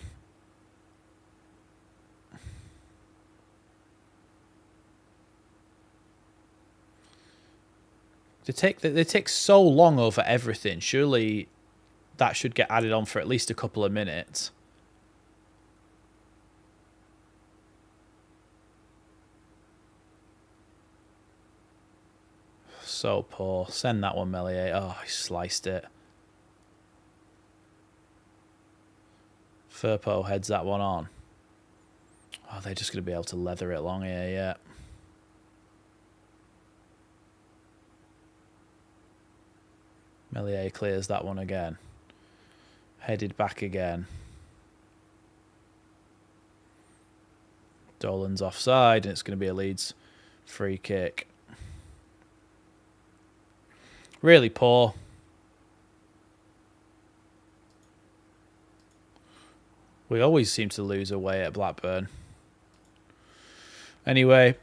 Speaker 1: They take so long over everything. Surely that should get added on for at least a couple of minutes. So poor. Send that one, Melier. Oh, he sliced it. Firpo heads that one on. Oh, they're just going to be able to leather it long here, yeah. Melier clears that one again. Headed back again. Dolan's offside, and it's going to be a Leeds free kick. Really poor. We always seem to lose away at Blackburn. Anyway,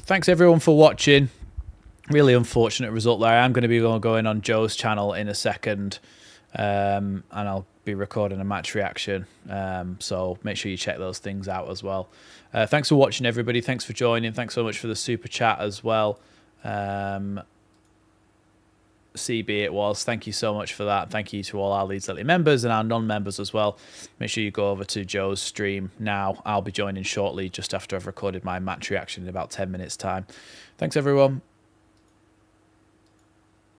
Speaker 1: thanks everyone for watching. Really unfortunate result there. I'm going to be going on Joe's channel in a second. And I'll be recording a match reaction. So make sure you check those things out as well. Thanks for watching, everybody. Thanks for joining. Thanks so much for the super chat as well. CB it was. Thank you so much for that. Thank you to all our Leeds Lately members and our non-members as well. Make sure you go over to Joe's stream now. I'll be joining shortly just after I've recorded my match reaction in about 10 minutes time. Thanks everyone.